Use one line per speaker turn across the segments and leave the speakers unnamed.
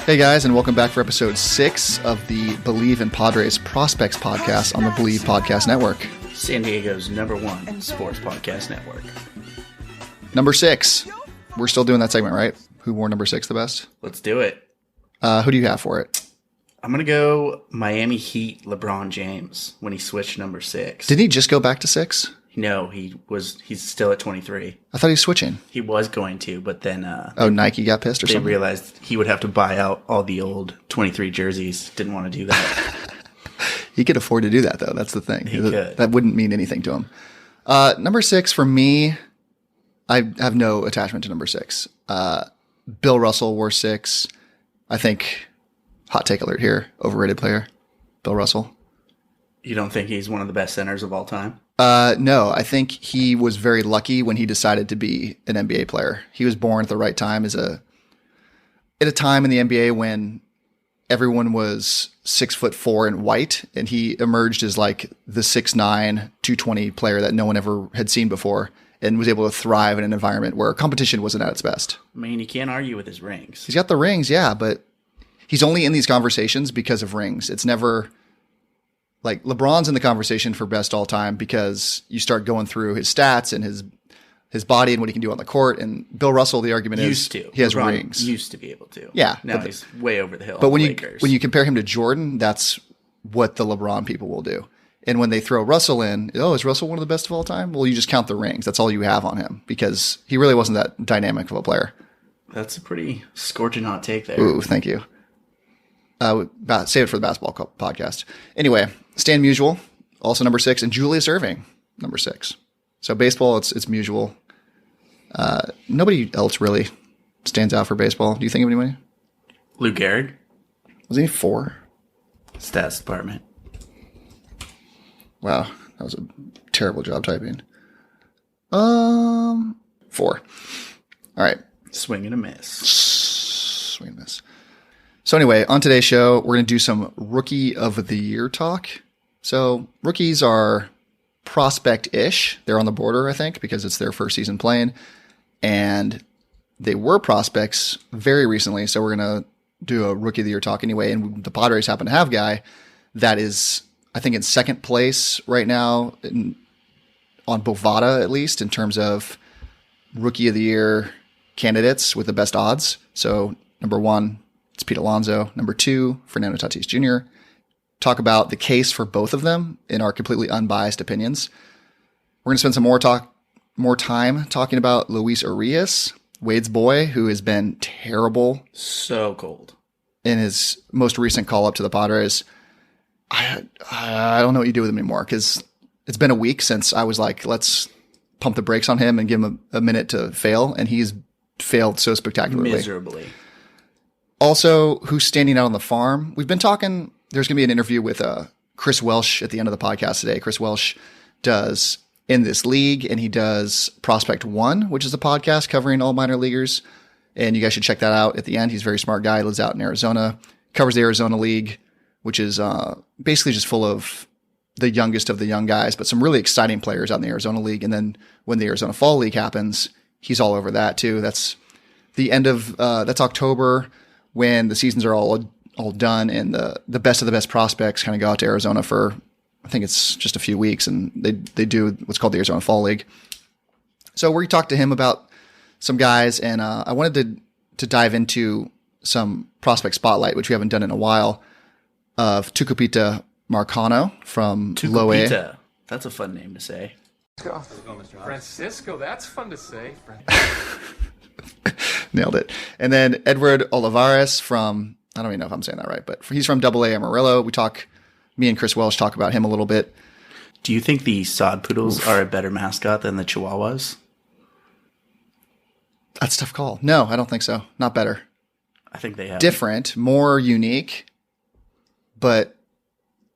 Hey guys, and welcome back for episode 6 of the Believe in Padres Prospects podcast on the Believe Podcast Network.
San Diego's #1 sports podcast network.
Number 6. We're still doing that segment, right? Who wore number 6 the best?
Let's do it.
Who do you have for it?
I'm going to go Miami Heat LeBron James when he switched number 6.
Didn't he just go back to 6?
No, he's still at 23.
I thought he was switching.
He was going to, but then
Nike got pissed or
they
something?
realized he would have to buy out all the old 23 jerseys. Didn't want to do that.
He could afford to do that, though. That's the thing.
He could.
That wouldn't mean anything to him. Number 6 for me, I have no attachment to number 6. Bill Russell wore 6. I think, hot take alert here, overrated player, Bill Russell.
You don't think he's one of the best centers of all time?
No, I think he was very lucky when he decided to be an NBA player. He was born at the right time at a time in the NBA when everyone was 6'4" and white, and he emerged as like the 6'9", 220 player that no one ever had seen before, and was able to thrive in an environment where competition wasn't at its best.
I mean, you can't argue with his rings.
He's got the rings, yeah, but he's only in these conversations because of rings. It's never like LeBron's in the conversation for best all time because you start going through his stats and his body and what he can do on the court. And Bill Russell, the argument is he has
LeBron
rings.
Used to be able to.
Yeah.
Now he's way over the hill.
But when you compare him to Jordan, that's what the LeBron people will do. And when they throw Russell in, is Russell one of the best of all time? Well, you just count the rings. That's all you have on him because he really wasn't that dynamic of a player.
That's a pretty scorching hot take there.
Ooh, thank you. Save it for the basketball podcast. Anyway, Stan Musial, also number 6, and Julius Erving, number 6. So baseball, it's Musial. Nobody else really stands out for baseball. Do you think of anybody?
Lou Gehrig.
Was he 4?
Stats department.
Wow, that was a terrible job typing. 4. All right.
Swing and a miss.
Swing and miss. So anyway, on today's show, we're going to do some Rookie of the Year talk. So rookies are prospect-ish. They're on the border, I think, because it's their first season playing. And they were prospects very recently. So we're going to do a Rookie of the Year talk anyway. And the Padres happen to have a guy that is, I think, in second place right now on Bovada, at least, in terms of Rookie of the Year candidates with the best odds. So number 1, it's Pete Alonso. Number 2, Fernando Tatis Jr. Talk about the case for both of them in our completely unbiased opinions. We're going to spend some more time talking about Luis Urias, Wade's boy, who has been terrible.
So cold.
In his most recent call-up to the Padres. I don't know what you do with him anymore because it's been a week since I was like, let's pump the brakes on him and give him a minute to fail, and he's failed so spectacularly.
Miserably.
Also, who's standing out on the farm? We've been talking, there's going to be an interview with Chris Welsh at the end of the podcast today. Chris Welsh does In This League, and he does Prospect One, which is a podcast covering all minor leaguers. And you guys should check that out at the end. He's a very smart guy, lives out in Arizona, covers the Arizona League, which is basically just full of the youngest of the young guys, but some really exciting players out in the Arizona League. And then when the Arizona Fall League happens, he's all over that too. That's the end of that's October, when the seasons are all done and the best of the best prospects kind of go out to Arizona for, I think it's just a few weeks, and they do what's called the Arizona Fall League. So we talked to him about some guys, and I wanted to dive into some prospect spotlight, which we haven't done in a while, of Tucupita Marcano from Low A.
Tucupita. That's a fun name to say.
Francisco, that's fun to say.
Nailed it. And then Edward Olivares from, I don't even know if I'm saying that right, but he's from AA Amarillo. Me and Chris Welsh talk about him a little bit.
Do you think the Sod Poodles are a better mascot than the Chihuahuas?
That's a tough call. No, I don't think so. Not better.
I think they have.
Different, more unique, but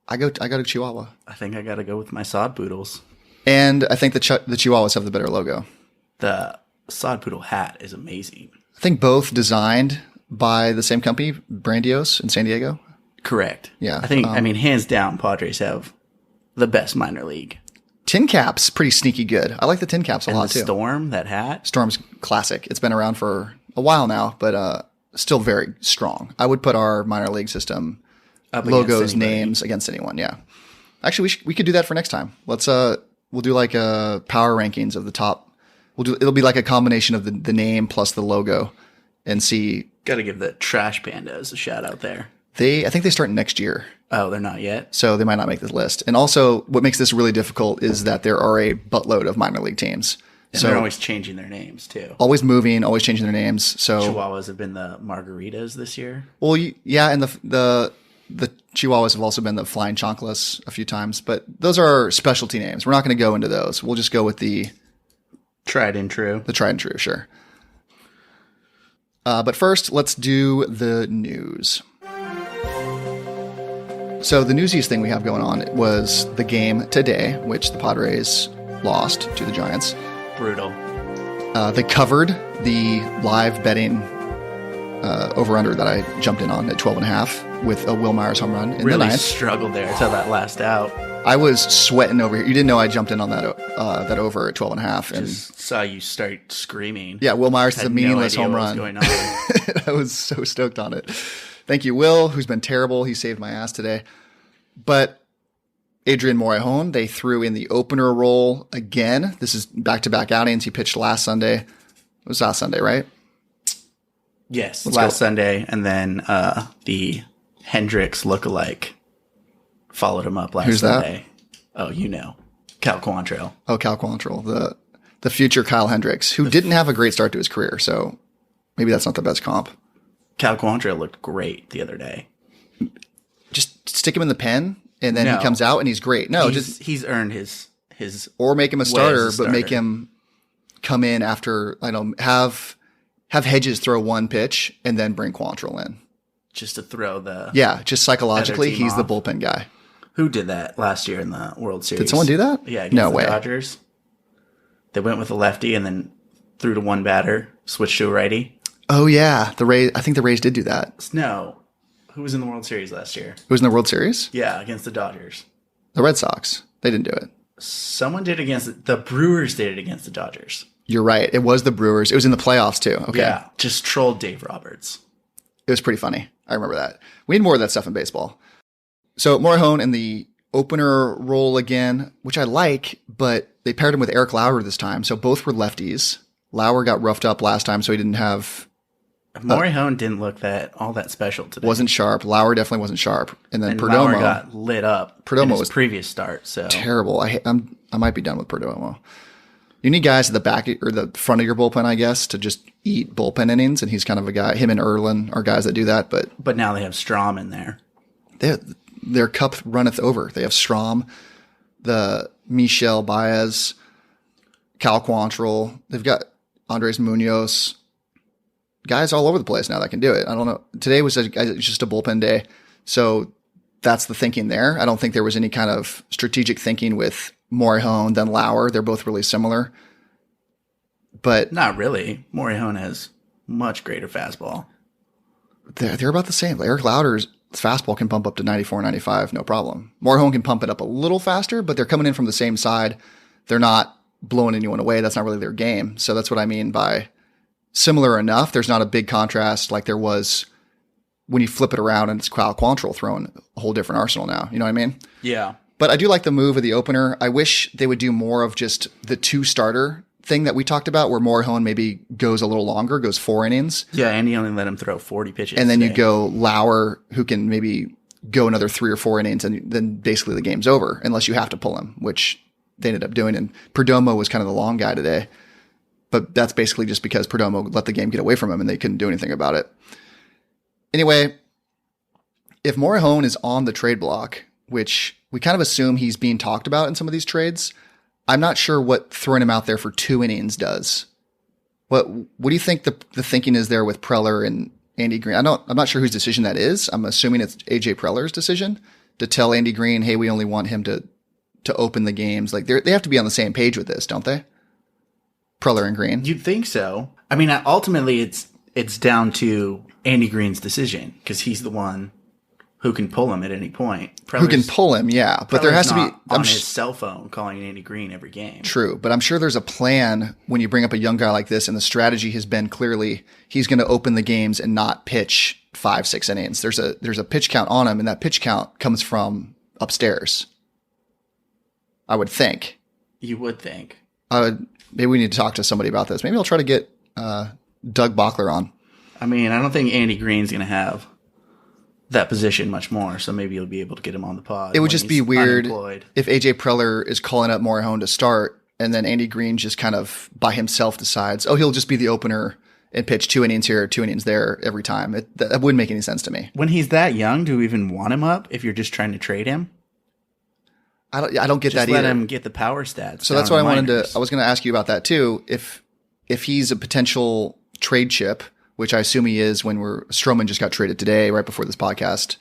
I go to Chihuahua.
I think I got to go with my Sod Poodles.
And I think the Chihuahuas have the better logo.
The Sod Poodle hat is amazing.
I think both designed by the same company, Brandios in San Diego.
Correct.
Yeah.
I think, hands down, Padres have the best minor league.
Tin Cap's pretty sneaky good. I like the Tin Caps a lot too.
Storm, that hat.
Storm's classic. It's been around for a while now, but still very strong. I would put our minor league system
Up
logos,
against anybody.
names against anyone. Yeah. Actually, we could do that for next time. We'll do like a power rankings of the top. It'll be like a combination of the name plus the logo and see.
Got to give the Trash Pandas a shout out there.
I think they start next year.
Oh, they're not yet?
So they might not make this list. And also what makes this really difficult is that there are a buttload of minor league teams.
And
So
they're always changing their names, too.
always moving, always changing their names. So
Chihuahuas have been the Margaritas this year.
well, yeah, and the Chihuahuas have also been the Flying Chanclas a few times, but those are specialty names. We're not going to go into those. We'll just go with the
Tried and true.
tried and true, sure. But first, let's do the news. So the newsiest thing we have going on was the game today, which the Padres lost to the Giants.
Brutal.
They covered the live betting over-under that I jumped in on at 12.5 with a Will Myers home run in the
Really
ninth.
struggled there until that last out.
I was sweating over here. You didn't know I jumped in on that over at 12.5. And
Just saw you start screaming.
yeah, Will Myers is a
Had
meaningless
no idea
home
what
run.
was going on.
I was so stoked on it. Thank you, Will, who's been terrible. He saved my ass today. But Adrian Morejon, they threw in the opener role again. This is back-to-back outings. He pitched last Sunday. It was last Sunday, right?
Yes,
Let's
last
go.
Sunday, and then the Hendricks lookalike followed him up last
Who's that?
Sunday. Oh, you know, Cal Quantrill.
Oh, Cal Quantrill, the future Kyle Hendricks, who didn't have a great start to his career. So maybe that's not the best comp.
Cal Quantrill looked great the other day.
Just stick him in the pen, and then
No.
he comes out and he's great. No,
he's earned his
or make him a starter,
as a
but make
starter.
him come in after, I don't have Hedges throw one pitch and then bring Quantrill in.
just to throw the.
Yeah, just psychologically,
team
he's the
off.
bullpen guy.
Who did that last year in the World Series?
Did someone do that?
Yeah, against
No
the
way.
Dodgers. They went with a lefty and then threw to one batter, switched to a righty.
Oh yeah, the Rays. I think the Rays did do that.
No, who was in the World Series last year?
It was in the World Series.
Yeah, against the Dodgers.
The Red Sox. They didn't do it.
Someone did against the Brewers. Did it against the Dodgers.
You're right. It was the Brewers. It was in the playoffs too. Okay.
Yeah, just trolled Dave Roberts.
It was pretty funny. I remember that. We need more of that stuff in baseball. So Morejon in the opener role again, which I like, but they paired him with Eric Lauer this time. So both were lefties. Lauer got roughed up last time, so he didn't have,
Morejon didn't look all that special today.
wasn't sharp. Lauer definitely wasn't sharp. And then
and
Perdomo,
Lauer got lit up
Perdomo
in his
was
previous start. So
terrible. I might be done with Perdomo. You need guys at the back or the front of your bullpen, I guess, to just eat bullpen innings. And he's kind of a guy. Him and Erlin are guys that do that, but
now they have Strom in there.
their cup runneth over. They have Strom, the Michel Baez, Cal Quantrill. They've got Andres Munoz. Guys all over the place now that can do it. I don't know. Today was just a bullpen day. So that's the thinking there. I don't think there was any kind of strategic thinking with Morejon then Lauer. They're both really similar. But
Not really. Morejon has much greater fastball.
they're about the same. Eric Lauder's fastball can pump up to 94, 95, no problem. Morejon can pump it up a little faster, but they're coming in from the same side. They're not blowing anyone away. That's not really their game. So that's what I mean by similar enough. There's not a big contrast like there was when you flip it around and it's Kyle Quantrill throwing a whole different arsenal now. You know what I mean?
Yeah.
But I do like the move of the opener. I wish they would do more of just the two starter thing that we talked about where Morejon maybe goes a little longer, goes 4 innings.
Yeah, and he only let him throw 40 pitches.
And then you
today.
go Lauer, who can maybe go another 3 or 4 innings, and then basically the game's over, unless you have to pull him, which they ended up doing. And Perdomo was kind of the long guy today. But that's basically just because Perdomo let the game get away from him and they couldn't do anything about it. Anyway, if Morejon is on the trade block, which we kind of assume he's being talked about in some of these trades, I'm not sure what throwing him out there for 2 innings does. What do you think the thinking is there with Preller and Andy Green? I'm not sure whose decision that is. I'm assuming it's AJ Preller's decision to tell Andy Green, hey, we only want him to open the games. Like they have to be on the same page with this, don't they? Preller and Green.
You'd think so. I mean, ultimately, it's down to Andy Green's decision because he's the one who can pull him at any point.
Who can pull him, yeah. But there has to be
on his cell phone calling Andy Green every game.
True, but I'm sure there's a plan when you bring up a young guy like this, and the strategy has been clearly he's going to open the games and not pitch 5-6 innings. There's a pitch count on him, and that pitch count comes from upstairs. I would think.
You would think.
Maybe we need to talk to somebody about this. Maybe I'll try to get Doug Bachler on.
I mean, I don't think Andy Green's going to have that position much more, so maybe you'll be able to get him on the pod.
It would just be weird
unemployed.
If AJ Preller is calling up Morejon to start, and then Andy Green just kind of by himself decides, he'll just be the opener and pitch 2 innings here, 2 innings there every time. That wouldn't make any sense to me.
When he's that young, do you even want him up if you're just trying to trade him?
I don't get that either.
Let him get the power stats.
So that's what I was going to ask you about that too. If he's a potential trade chip, which I assume he is Stroman just got traded today, right before this podcast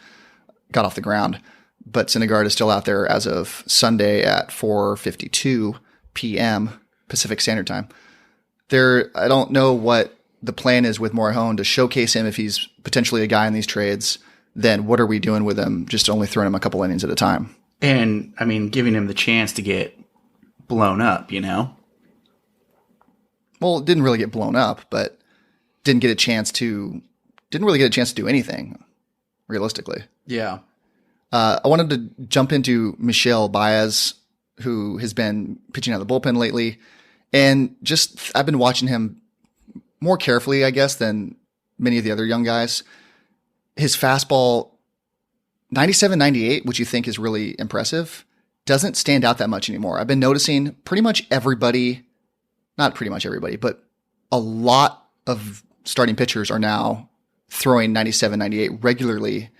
got off the ground. But Syndergaard is still out there as of Sunday at 4:52 p.m. Pacific Standard Time. I don't know what the plan is with Morejon to showcase him if he's potentially a guy in these trades. Then what are we doing with him? Just only throwing him a couple innings at a time.
And, I mean, giving him the chance to get blown up,
Well, it didn't really get blown up, but didn't really get a chance to do anything, realistically.
Yeah.
I wanted to jump into Michel Baez, who has been pitching out of the bullpen lately. And I've been watching him more carefully, I guess, than many of the other young guys. His fastball, 97, 98, which you think is really impressive, doesn't stand out that much anymore. I've been noticing pretty much everybody, not pretty much everybody, but a lot of starting pitchers are now throwing 97, 98 regularly,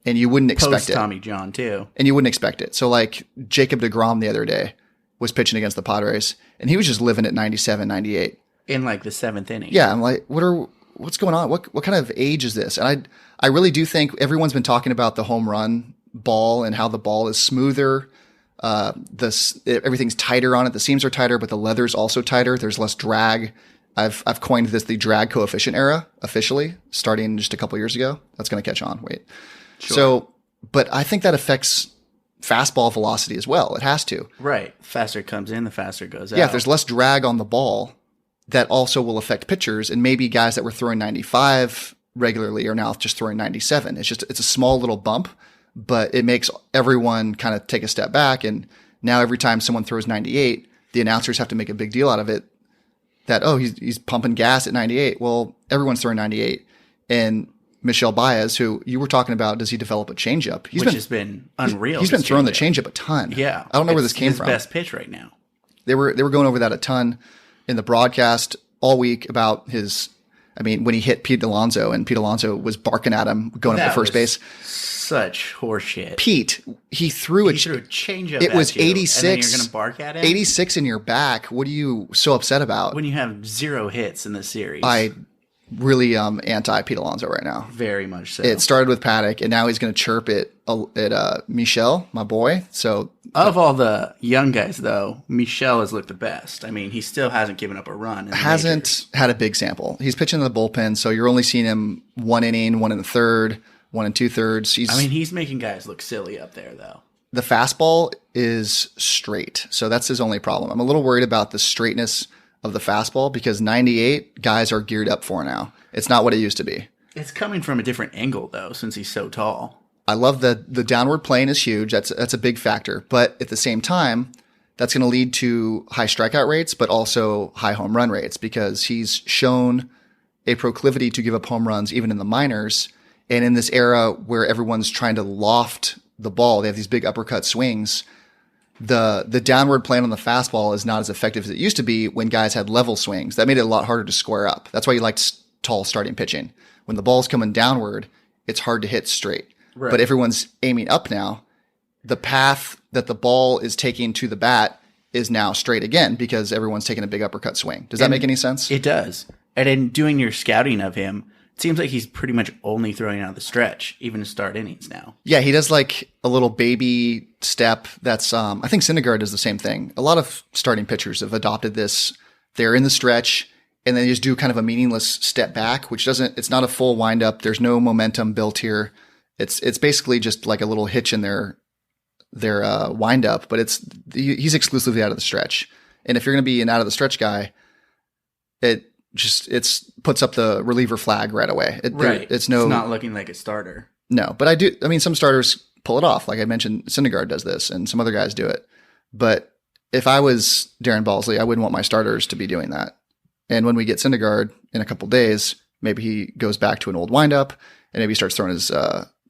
and you wouldn't expect it.
Tommy John, too.
And you wouldn't expect it. So, like, Jacob deGrom the other day was pitching against the Padres, and he was just living at 97, 98.
In, like, the 7th inning.
Yeah, I'm like, what's going on? What kind of age is this? And I really do think everyone's been talking about the home run ball and how the ball is smoother. Everything's tighter on it. The seams are tighter, but the leather's also tighter. There's less drag. I've coined this the drag coefficient era officially, starting just a couple years ago. That's going to catch on. Wait. Sure. So, but I think that affects fastball velocity as well. It has to.
Right. Faster it comes in, the faster it goes out.
Yeah, if there's less drag on the ball, that also will affect pitchers, and maybe guys that were throwing 95 regularly are now just throwing 97. It's a small little bump, but it makes everyone kind of take a step back. And now every time someone throws 98, the announcers have to make a big deal out of it that, he's pumping gas at 98. Well, everyone's throwing 98. And Michel Baez, who you were talking about, does he develop a changeup?
Which has been unreal.
He's been throwing the changeup a ton.
Yeah.
I don't know where this came from.
His best pitch right now.
They were going over that a ton in the broadcast all week about when he hit Pete Alonso, and Pete Alonso was barking at him going up to first base.
Such horseshit.
Pete, he threw a
changeup.
It was 86.
And then you're going to bark at him?
86 in your back. What are you so upset about?
When you have 0 hits in the series.
I really anti Pete Alonso right now.
Very much so.
It started with Paddock, and now he's going to chirp at Michel, my boy. So
of all the young guys, though, Michel has looked the best. I mean, he still hasn't given up a run.
Hasn't had a big sample. He's pitching in the bullpen, so you're only seeing him 1 inning, 1 1/3, 1 2/3.
He's making guys look silly up there, though.
The fastball is straight, so that's his only problem. I'm a little worried about the straightness of the fastball because 98 guys are geared up for now. It's not what it used to be.
It's coming from a different angle, though, since he's so tall.
I love the downward plane is huge. That's a big factor. But at the same time, that's going to lead to high strikeout rates, but also high home run rates because he's shown a proclivity to give up home runs even in the minors. And in this era where everyone's trying to loft the ball, they have these big uppercut swings. The downward plane on the fastball is not as effective as it used to be when guys had level swings. That made it a lot harder to square up. That's why you liked tall starting pitching. When the ball's coming downward, it's hard to hit straight. Right. But everyone's aiming up now. The path that the ball is taking to the bat is now straight again because everyone's taking a big uppercut swing. Does that make any sense?
It does. And in doing your scouting of him, it seems like he's pretty much only throwing out of the stretch, even to start innings now.
Yeah, he does like a little baby step. That's I think Syndergaard does the same thing. A lot of starting pitchers have adopted this. They're in the stretch, and then they just do kind of a meaningless step back, which it's not a full windup. There's no momentum built here. It's basically just like a little hitch in their wind up, but he's exclusively out of the stretch. And if you're going to be an out of the stretch guy, it puts up the reliever flag right away. It's
not looking like a starter.
No, but I mean, some starters pull it off. Like I mentioned, Syndergaard does this and some other guys do it. But if I was Darren Balsley, I wouldn't want my starters to be doing that. And when we get Syndergaard in a couple days, maybe he goes back to an old windup and maybe starts throwing his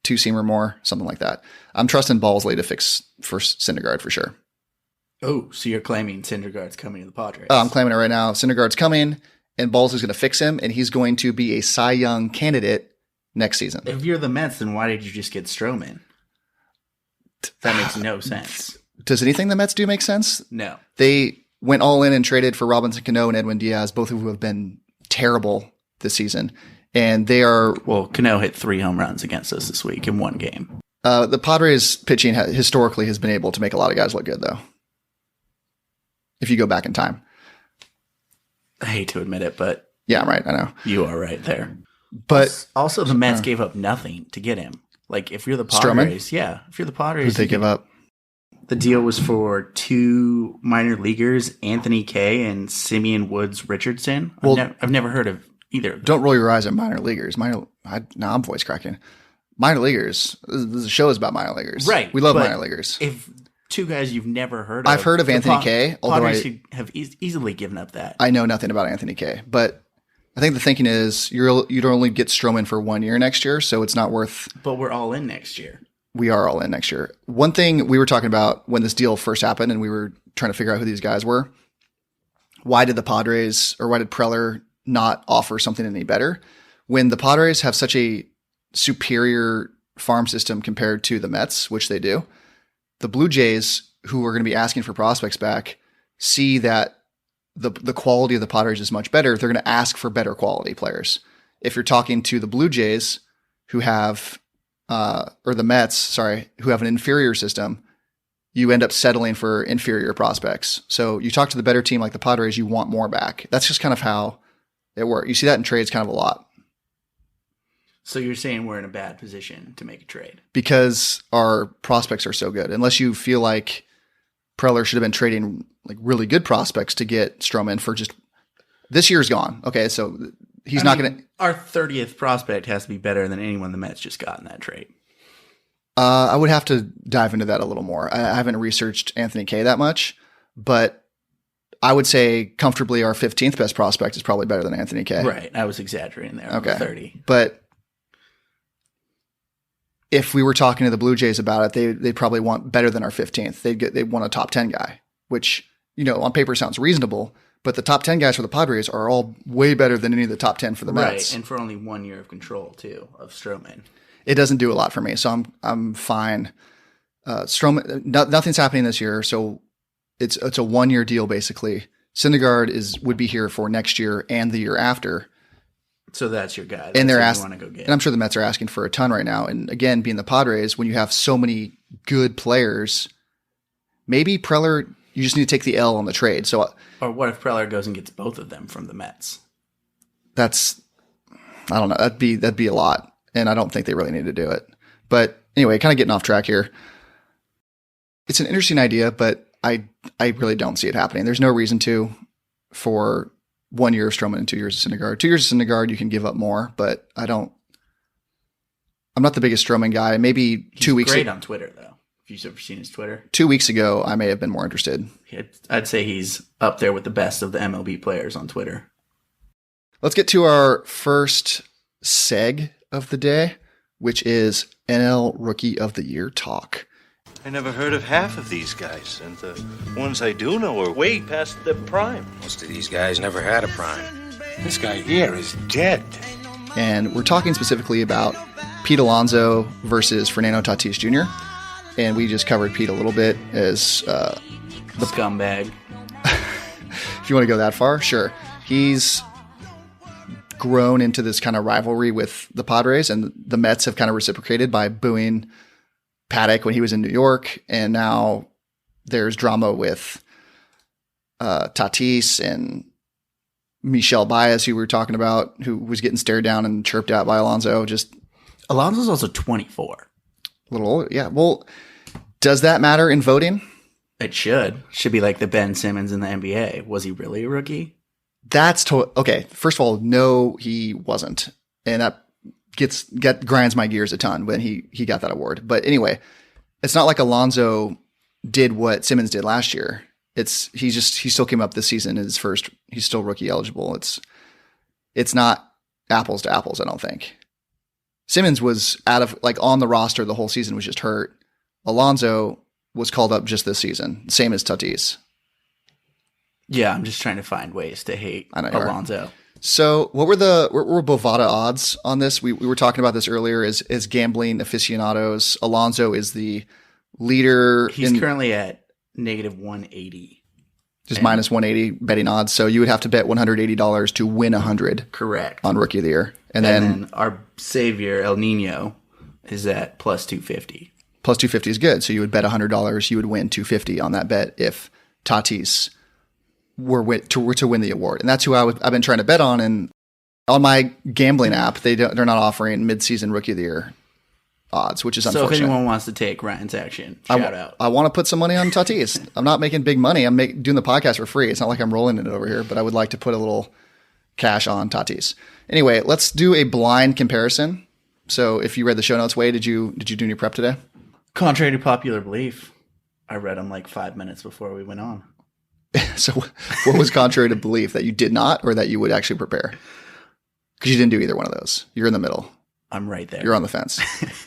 two-seamer more, something like that. I'm trusting Balsley to fix for Syndergaard for sure.
Oh, so you're claiming Syndergaard's coming to the Padres?
I'm claiming it right now. Syndergaard's coming, and Balsley's going to fix him, and he's going to be a Cy Young candidate next season.
If you're the Mets, then why did you just get Stroman? That makes no sense.
Does anything the Mets do make sense?
No.
They went all in and traded for Robinson Cano and Edwin Diaz, both of who have been terrible this season. And they are...
Well, Cano hit 3 home runs against us this week in one game.
The Padres pitching historically has been able to make a lot of guys look good, though. If you go back in time.
I hate to admit it, but...
Yeah, I'm right. I know.
You are right there.
But
also, the Mets gave up nothing to get him. Like, if you're the Padres...
Stroman?
Yeah, if you're the Padres...
Who'd they give up?
The deal was for 2 minor leaguers, Anthony Kay and Simeon Woods Richardson. I've never heard of either of them.
Don't roll your eyes at minor leaguers. Now I'm voice cracking. Minor leaguers. This show is about minor leaguers.
Right.
We love minor leaguers.
If 2 guys you've never heard of.
I've heard of Anthony Kay.
Padres have easily given up that.
I know nothing about Anthony Kay. But I think the thinking is you'd only get Stroman for 1 year next year, so it's not worth.
But we're all in next year.
We are all in next year. One thing we were talking about when this deal first happened and we were trying to figure out who these guys were, why did Preller not offer something any better? When the Padres have such a superior farm system compared to the Mets, which they do, the Blue Jays, who are going to be asking for prospects back, see that the quality of the Padres is much better. They're going to ask for better quality players. If you're talking to the Blue Jays, who have or the Mets, sorry, who have an inferior system, you end up settling for inferior prospects. So you talk to the better team like the Padres, you want more back. That's just kind of how it works. You see that in trades kind of a lot.
So you're saying we're in a bad position to make a trade? Because
our prospects are so good. Unless you feel like Preller should have been trading like really good prospects to get Stroman for just this year's gone. Okay, so he's not going to.
Our 30th prospect has to be better than anyone the Mets just got in that trade.
I would have to dive into that a little more. I haven't researched Anthony Kay that much, but I would say comfortably our 15th best prospect is probably better than Anthony Kay.
Right. I was exaggerating there. Okay. 30.
But if we were talking to the Blue Jays about it, they'd probably want better than our 15th. They'd want a top 10 guy, which, on paper sounds reasonable. But the top 10 guys for the Padres are all way better than any of the top 10 for the Mets.
Right, and for only 1 year of control, too, of Stroman.
It doesn't do a lot for me, so I'm fine. Stroman, nothing's happening this year, so it's a 1 year deal, basically. Syndergaard would be here for next year and the year after.
So that's your guy.
And they're
asking,
want to go get. And I'm sure the Mets are asking for a ton right now. And again, being the Padres, when you have so many good players, maybe Preller, you just need to take the L on the trade. So,
or what if Preller goes and gets both of them from the Mets?
I don't know. That'd be a lot, and I don't think they really need to do it. But anyway, kind of getting off track here. It's an interesting idea, but I really don't see it happening. There's no reason for 1 year of Stroman and 2 years of Syndergaard. 2 years of Syndergaard, you can give up more, but I'm not the biggest Stroman guy. Maybe
He's
2 weeks.
Great on Twitter though. If you've ever seen his Twitter.
2 weeks ago, I may have been more interested.
I'd say he's up there with the best of the MLB players on Twitter.
Let's get to our first seg of the day, which is NL Rookie of the Year talk.
I never heard of half of these guys, and the ones I do know are way past their prime.
Most of these guys never had a prime. This guy here is dead.
And we're talking specifically about Pete Alonso versus Fernando Tatis Jr., and we just covered Pete a little bit as
the scumbag.
If you want to go that far, sure. He's grown into this kind of rivalry with the Padres, and the Mets have kind of reciprocated by booing Paddock when he was in New York, and now there's drama with Tatis and Michel Baez, who we were talking about, who was getting stared down and chirped at by Alonso. Just
Alonso's also 24.
A little older. Yeah. Well, does that matter in voting?
It should. Should be like the Ben Simmons in the NBA. Was he really a rookie?
That's okay. First of all, no, he wasn't. And that grinds my gears a ton when he got that award. But anyway, it's not like Alonso did what Simmons did last year. He still came up this season in his first. He's still rookie eligible. It's not apples to apples, I don't think. Simmons was on the roster the whole season, was just hurt. Alonso was called up just this season, same as Tatis.
Yeah, I'm just trying to find ways to hate Alonso.
So what were Bovada odds on this? We were talking about this earlier as gambling aficionados. Alonso is the leader.
He's currently at negative 180.
Just minus 180 betting odds. So you would have to bet $180 to win 100.
Correct.
On Rookie of the Year. And
then our savior, El Nino, is at plus 250.
Plus 250 is good. So you would bet $100. You would win 250 on that bet if Tatis were to win the award. And that's who I've been trying to bet on. And on my gambling app, they're not offering mid-season Rookie of the Year odds, which is unfortunate.
So if anyone wants to take Ryan's action, shout out.
I want to put some money on Tatis. I'm not making big money. I'm doing the podcast for free. It's not like I'm rolling it over here, but I would like to put a little cash on Tatis. Anyway, let's do a blind comparison. So if you read the show notes, Wade, did you do any prep today?
Contrary to popular belief, I read them like 5 minutes before we went on.
So what was contrary to belief, that you did not or that you would actually prepare? Because you didn't do either one of those. You're in the middle.
I'm right there.
You're on the fence.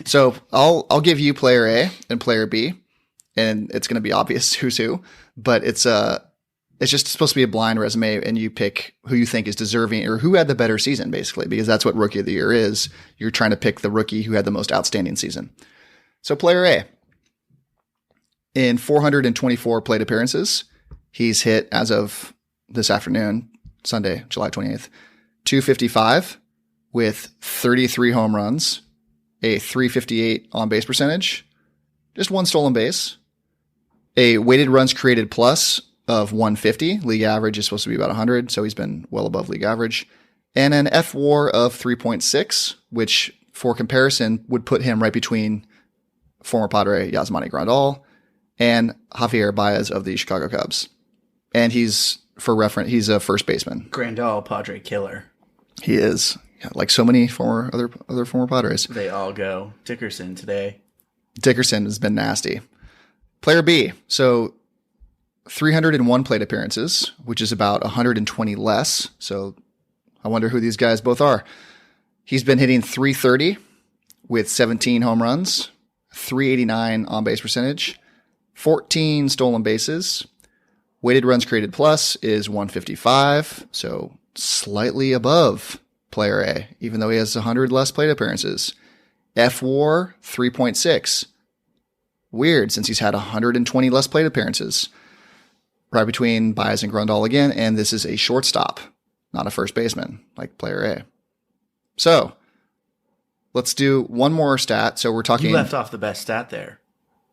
So I'll give you player A and player B, and it's going to be obvious who's who, but it's just supposed to be a blind resume, and you pick who you think is deserving or who had the better season, basically, because that's what Rookie of the Year is. You're trying to pick the rookie who had the most outstanding season. So player A, in 424 plate appearances, he's hit, as of this afternoon, Sunday, July 28th, 255 with 33 home runs, a 358 on-base percentage, just one stolen base, a weighted runs created plus of 150. League average is supposed to be about 100, so he's been well above league average, and an F-WAR of 3.6, which, for comparison, would put him right between former Padre Yasmani Grandal and Javier Baez of the Chicago Cubs. And he's, for reference, he's a first baseman.
Grandal, Padre killer.
He is. Yeah, like so many other former Padres.
They all go. Dickerson today.
Dickerson has been nasty. Player B. So 301 plate appearances, which is about 120 less. So I wonder who these guys both are. He's been hitting 330 with 17 home runs, 389 on-base percentage, 14 stolen bases. Weighted runs created plus is 155, so slightly above player A, even though he has 100 less plate appearances. F-WAR 3.6. Weird, since he's had 120 less plate appearances. Right between Baez and Grandal again, and this is a shortstop, not a first baseman, like player A. So, let's do one more stat. So we're talking...
You left off the best stat there.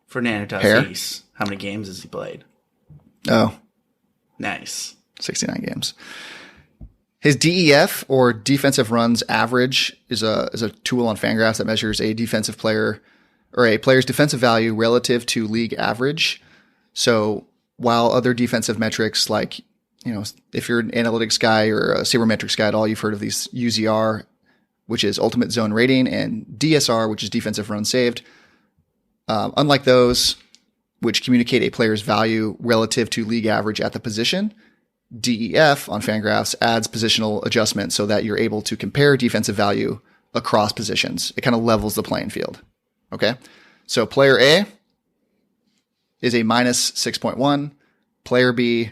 Fernando Tatis. How many games has he played?
Oh.
Nice.
69 games. His DEF, or defensive runs average, is a tool on Fangraphs that measures a defensive player or a player's defensive value relative to league average. So while other defensive metrics, like, if you're an analytics guy or a sabermetrics guy at all, you've heard of these UZR, which is ultimate zone rating, and DSR, which is defensive runs saved. Unlike those, which communicate a player's value relative to league average at the position, DEF on Fangraphs adds positional adjustment so that you're able to compare defensive value across positions. It kind of levels the playing field. Okay. So player A is a minus 6.1. Player B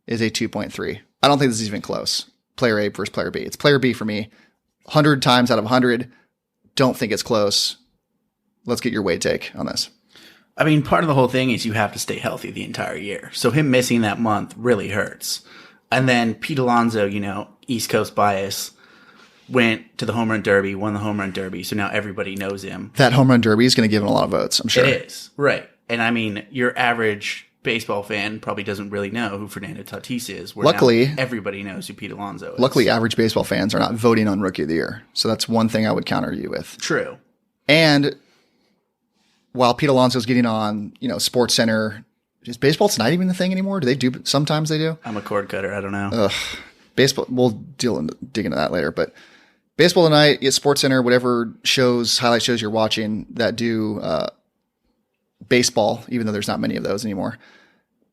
is a 2.3. I don't think this is even close. Player A versus player B. It's player B for me. 100 times out of 100. Don't think it's close. Let's get your Wade take on this.
I mean, part of the whole thing is you have to stay healthy the entire year. So him missing that month really hurts. And then Pete Alonso, East Coast bias, went to the home run derby, won the home run derby. So now everybody knows him.
That home run derby is going to give him a lot of votes, I'm sure.
It is. Right. And I mean, your average baseball fan probably doesn't really know who Fernando Tatis is.
Luckily,
everybody knows who Pete Alonso is.
Luckily, average baseball fans are not voting on Rookie of the Year. So that's one thing I would counter you with.
True.
And while Pete Alonso's getting on, Sports Center, is baseball tonight even the thing anymore? Do they do? Sometimes they do.
I'm a cord cutter. I don't know.
Baseball. We'll dig into that later. But baseball tonight, at Sports Center, whatever highlight shows you're watching that do baseball, even though there's not many of those anymore.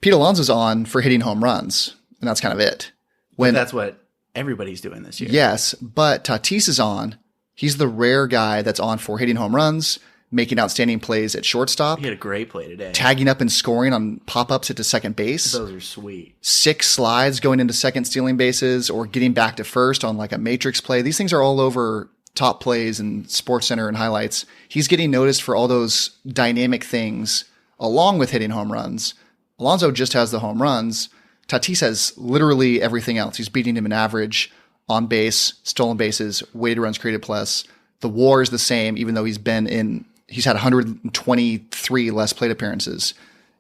Pete Alonso's on for hitting home runs, and that's kind of it.
That's what everybody's doing this year.
Yes, but Tatis is on. He's the rare guy that's on for hitting home runs, making outstanding plays at shortstop.
He had a great play today.
Tagging up and scoring on pop-ups into second base.
Those are sweet. 6
slides going into second, stealing bases, or getting back to first on like a matrix play. These things are all over top plays and Sports Center and highlights. He's getting noticed for all those dynamic things along with hitting home runs. Alonso just has the home runs. Tatis has literally everything else. He's beating him in average, on base, stolen bases, weighted runs created plus. The WAR is the same, even though he's had 123 less plate appearances,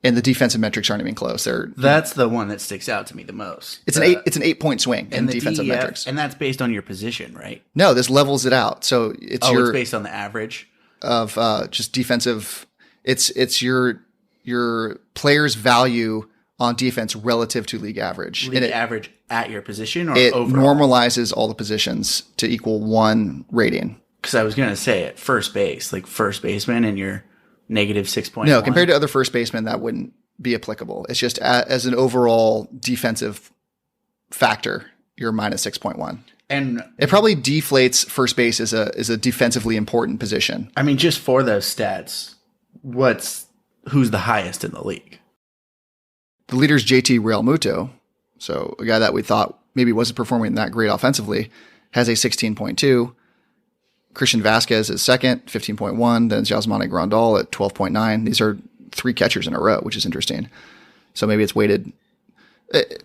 and the defensive metrics aren't even close.
That's the one that sticks out to me the most.
It's an 8-point swing in defensive metrics,
and that's based on your position, right?
No, this levels it out. So it's
it's based on the average
of just defensive. It's your player's value on defense relative to league average.
League average at your position, or
it
overall?
Normalizes all the positions to equal one rating.
Because I was going to say at first base, like first baseman, and you're negative 6.1.
No, compared to other first basemen, that wouldn't be applicable. It's just as an overall defensive factor, you're minus 6.1.
And
it probably deflates first base as a defensively important position.
I mean, just for those stats, who's the highest in the league?
The leader's JT Realmuto, so a guy that we thought maybe wasn't performing that great offensively, has a 16.2. Christian Vasquez is second, 15.1. Then Yasmani Grandal at 12.9. These are 3 catchers in a row, which is interesting. So maybe it's weighted,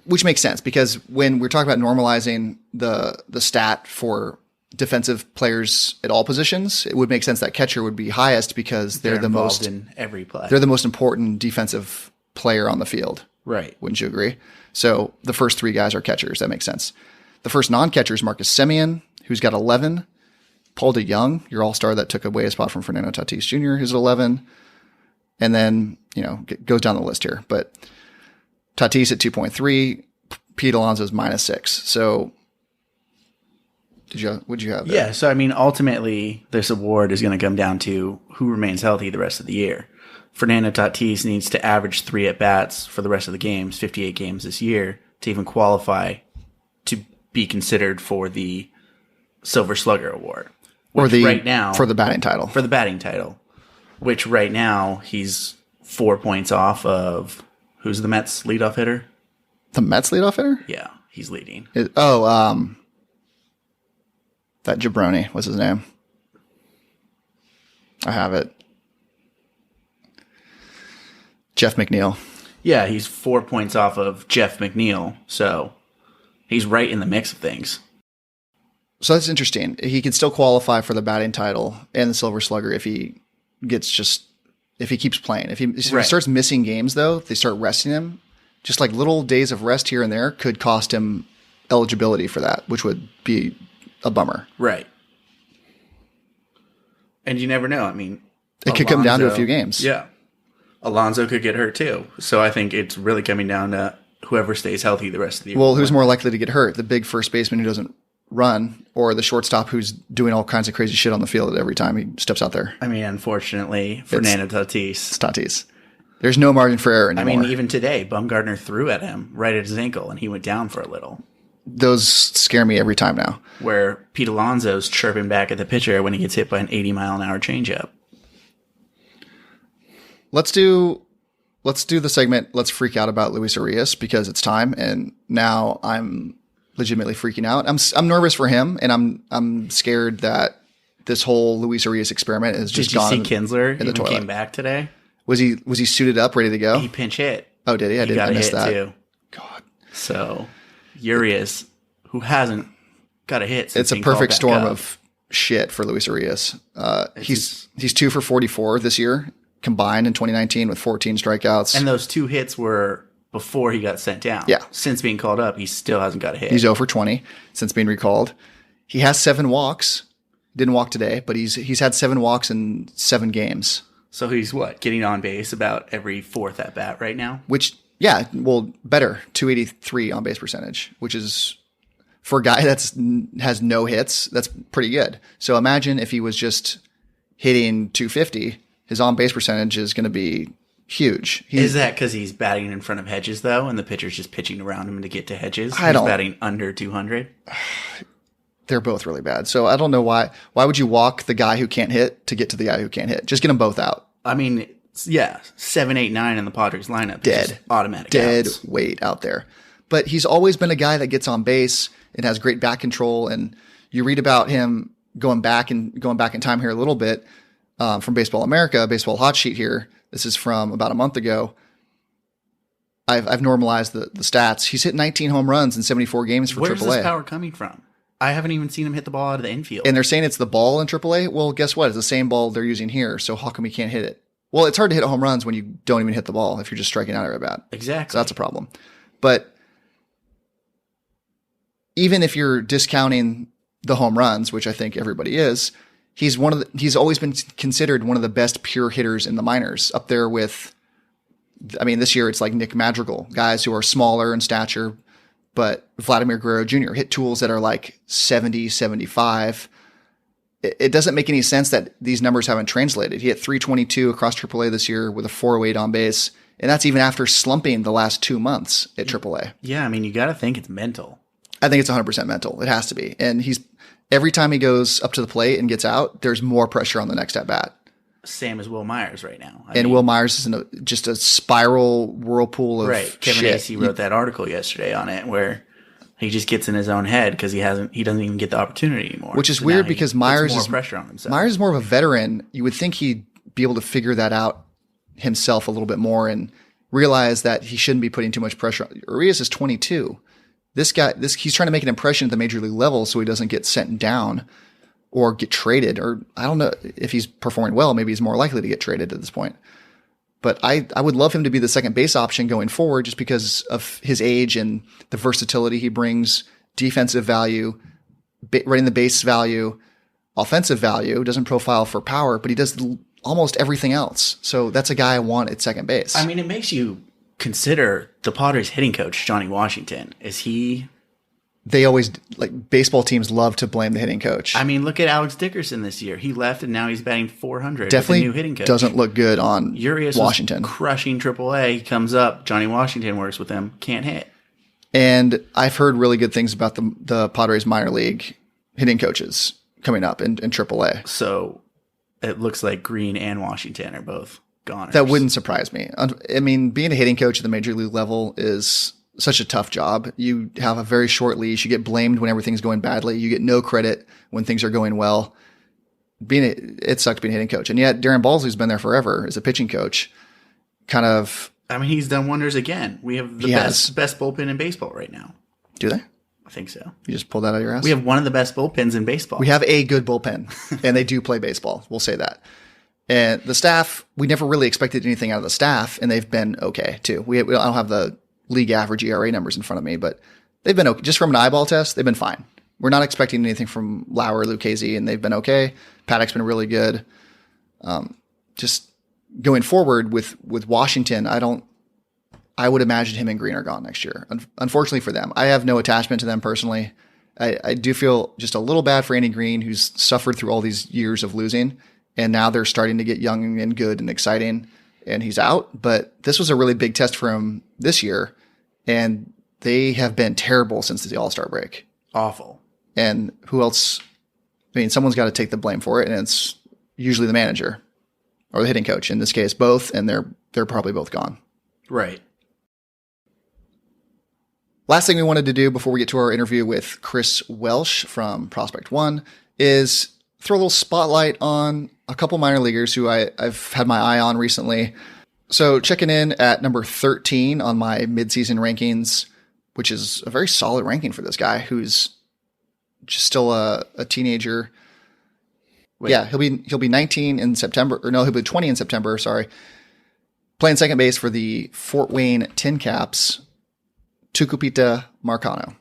which makes sense because when we're talking about normalizing the stat for defensive players at all positions, it would make sense that catcher would be highest because they're the most
in every play.
They're the most important defensive player on the field.
Right.
Wouldn't you agree? So the first 3 guys are catchers. That makes sense. The first non-catcher is Marcus Semien, who's got 11. Paul DeYoung, your all-star that took away a spot from Fernando Tatis Jr., who's at 11. And then, goes down the list here. But Tatis at 2.3, Pete Alonso's minus 6. So what'd you have there?
Yeah, so I mean, ultimately, this award is going to come down to who remains healthy the rest of the year. Fernando Tatis needs to average 3 at-bats for the rest of the games, 58 games this year, to even qualify to be considered for the Silver Slugger Award.
Or
right now,
for the batting title.
For the batting title, which right now he's 4 points off of, who's the Mets leadoff hitter?
The Mets leadoff hitter?
Yeah, he's leading.
That jabroni, what's his name? I have it. Jeff McNeil.
Yeah, he's 4 points off of Jeff McNeil, so he's right in the mix of things.
So that's interesting. He can still qualify for the batting title and the Silver Slugger if he keeps playing. If he starts missing games, though, if they start resting him, just like little days of rest here and there could cost him eligibility for that, which would be a bummer.
Right. And you never know. I mean,
it could come down to a few games.
Yeah. Alonso could get hurt too. So I think it's really coming down to whoever stays healthy the rest of the year.
Well, who's more likely to get hurt? The big first baseman who doesn't run, or the shortstop who's doing all kinds of crazy shit on the field every time he steps out there?
I mean, unfortunately, Fernando Tatis.
It's Tatis. There's no margin for error anymore.
I mean, even today, Bumgarner threw at him right at his ankle, and he went down for a little.
Those scare me every time now.
Where Pete Alonso's chirping back at the pitcher when he gets hit by an 80-mile-an-hour changeup.
Let's do the segment. Let's freak out about Luis Arias because it's time, and now I'm legitimately freaking out. I'm nervous for him, and I'm scared that this whole Luis Arias experiment is just gone.
Did you see Kinsler?
In the toilet.
Came back today.
Was he suited up, ready to go?
He pinch hit.
Oh, did he? I missed that.
Too.
God.
So Urias, who hasn't got a hit since
it's a perfect storm of shit for Luis Arias. He's 2 for 44 this year combined in 2019 with 14 strikeouts.
And those 2 hits were before he got sent down.
Yeah.
Since being called up, he still hasn't got a hit.
He's 0 for 20 since being recalled. He has 7 walks. Didn't walk today, but he's had 7 walks in 7 games.
So he's getting on base about every 4th at bat right now?
Which, yeah, well, better, 283 on base percentage, which is, for a guy has no hits, that's pretty good. So imagine if he was just hitting 250, his on base percentage is going to be huge.
Is that because he's batting in front of Hedges, though, and the pitcher's just pitching around him to get to Hedges? He's batting under 200?
They're both really bad. So I don't know why. Why would you walk the guy who can't hit to get to the guy who can't hit? Just get them both out.
I mean, yeah, 7, 8, 9 in the Padres lineup.
Dead.
Automatic
Dead
outs.
weight out there. But he's always been a guy that gets on base and has great back control. And you read about him going back in time here a little bit from Baseball America, Baseball Hot Sheet here. This is from about a month ago. I've normalized the stats. He's hit 19 home runs in 74 games for AAA.
Where's this power coming from? I haven't even seen him hit the ball out of the infield.
And they're saying it's the ball in AAA. Well, guess what? It's the same ball they're using here. So how come he can't hit it? Well, it's hard to hit home runs when you don't even hit the ball if you're just striking out every bat.
Exactly.
So that's a problem. But even if you're discounting the home runs, which I think everybody is, he's always been considered one of the best pure hitters in the minors, up there with, I mean, this year it's like Nick Madrigal, guys who are smaller in stature, but Vladimir Guerrero Jr. hit tools that are like 70, 75. It doesn't make any sense that these numbers haven't translated. He hit 322 across AAA this year with a 408 on base, and that's even after slumping the last 2 months at AAA.
Yeah, I mean, you got to think it's mental.
I think it's 100% mental. It has to be. And every time he goes up to the plate and gets out, there's more pressure on the next at bat.
Same as Will Myers right now.
Will Myers is just a spiral whirlpool of
Kevin
shit.
Acey wrote that article yesterday on it where he just gets in his own head because he doesn't even get the opportunity anymore.
Which is weird because Myers
more pressure on himself.
Myers is more of a veteran. You would think he'd be able to figure that out himself a little bit more and realize that he shouldn't be putting too much pressure on. Urias is 22. This guy, he's trying to make an impression at the major league level so he doesn't get sent down or get traded. Or I don't know if he's performing well. Maybe he's more likely to get traded at this point. But I would love him to be the second base option going forward just because of his age and the versatility he brings, defensive value, running the base value, offensive value, doesn't profile for power, but he does almost everything else. So that's a guy I want at second base.
I mean, it makes you consider the Padres hitting coach, Johnny Washington.
They always, baseball teams love to blame the hitting coach.
I mean, look at Alex Dickerson this year. He left and now he's batting 400.
Definitely
with the new hitting coach.
Doesn't look good on
Urias
Washington.
Was crushing AAA. He comes up. Johnny Washington works with him. Can't hit.
And I've heard really good things about the Padres minor league hitting coaches coming up in AAA.
So it looks like Green and Washington are both goners.
That wouldn't surprise me. I mean, being a hitting coach at the major league level is such a tough job. You have a very short leash. You get blamed when everything's going badly. You get no credit when things are going well. It sucks being a hitting coach. And yet Darren Balsley's been there forever as a pitching coach. Kind of.
I mean, he's done wonders again. We have the best bullpen in baseball right now.
Do they?
I think so.
You just pulled that out of your ass?
We have one of the best bullpens in baseball.
We have a good bullpen, and they do play baseball. We'll say that. And the staff, we never really expected anything out of the staff, and they've been okay, too. I don't have the league average ERA numbers in front of me, but they've been okay. Just from an eyeball test, they've been fine. We're not expecting anything from Lauer or Lucchesi, and they've been okay. Paddock's been really good. Just going forward with Washington, I would imagine him and Green are gone next year. Unfortunately for them, I have no attachment to them personally. I do feel just a little bad for Andy Green, who's suffered through all these years of losing, and now they're starting to get young and good and exciting, and he's out. But this was a really big test for him this year, and they have been terrible since the All-Star break.
Awful.
And who else? I mean, someone's got to take the blame for it, and it's usually the manager or the hitting coach. In this case, both, and they're probably both gone.
Right.
Last thing we wanted to do before we get to our interview with Chris Welsh from Prospect One is throw a little spotlight on a couple minor leaguers who I've had my eye on recently. So checking in at number 13 on my midseason rankings, which is a very solid ranking for this guy who's just still a teenager. Wait. Yeah, he'll be 19 in September, or no, he'll be 20 in September. Sorry, playing second base for the Fort Wayne Tin Caps. Tucupita Marcano.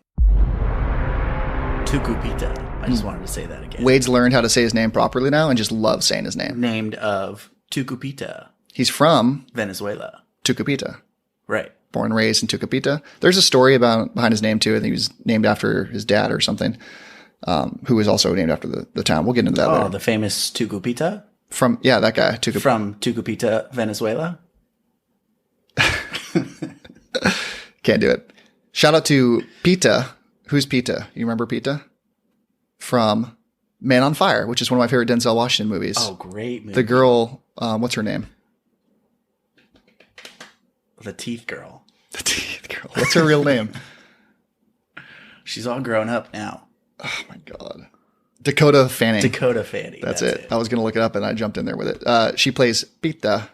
Tucupita. I just wanted to say that again.
Wade's learned how to say his name properly now and just loves saying his name.
Named of Tucupita,
He's from
Venezuela.
Tucupita.
Right.
Born and raised in Tucupita. There's a story behind his name too. I think he was named after his dad or something, who was also named after the town. We'll get into that later.
Oh, the famous Tucupita?
That guy.
From Tucupita, Venezuela?
Can't do it. Shout out to Pita. Who's Pita? You remember Pita? From Man on Fire, which is one of my favorite Denzel Washington movies.
Oh, great movie.
The girl, what's her name?
The Teeth Girl.
The Teeth Girl. What's her real name?
She's all grown up now.
Oh my God. Dakota Fanning.
Dakota Fanning.
That's it. I was going to look it up and I jumped in there with it. She plays Pita,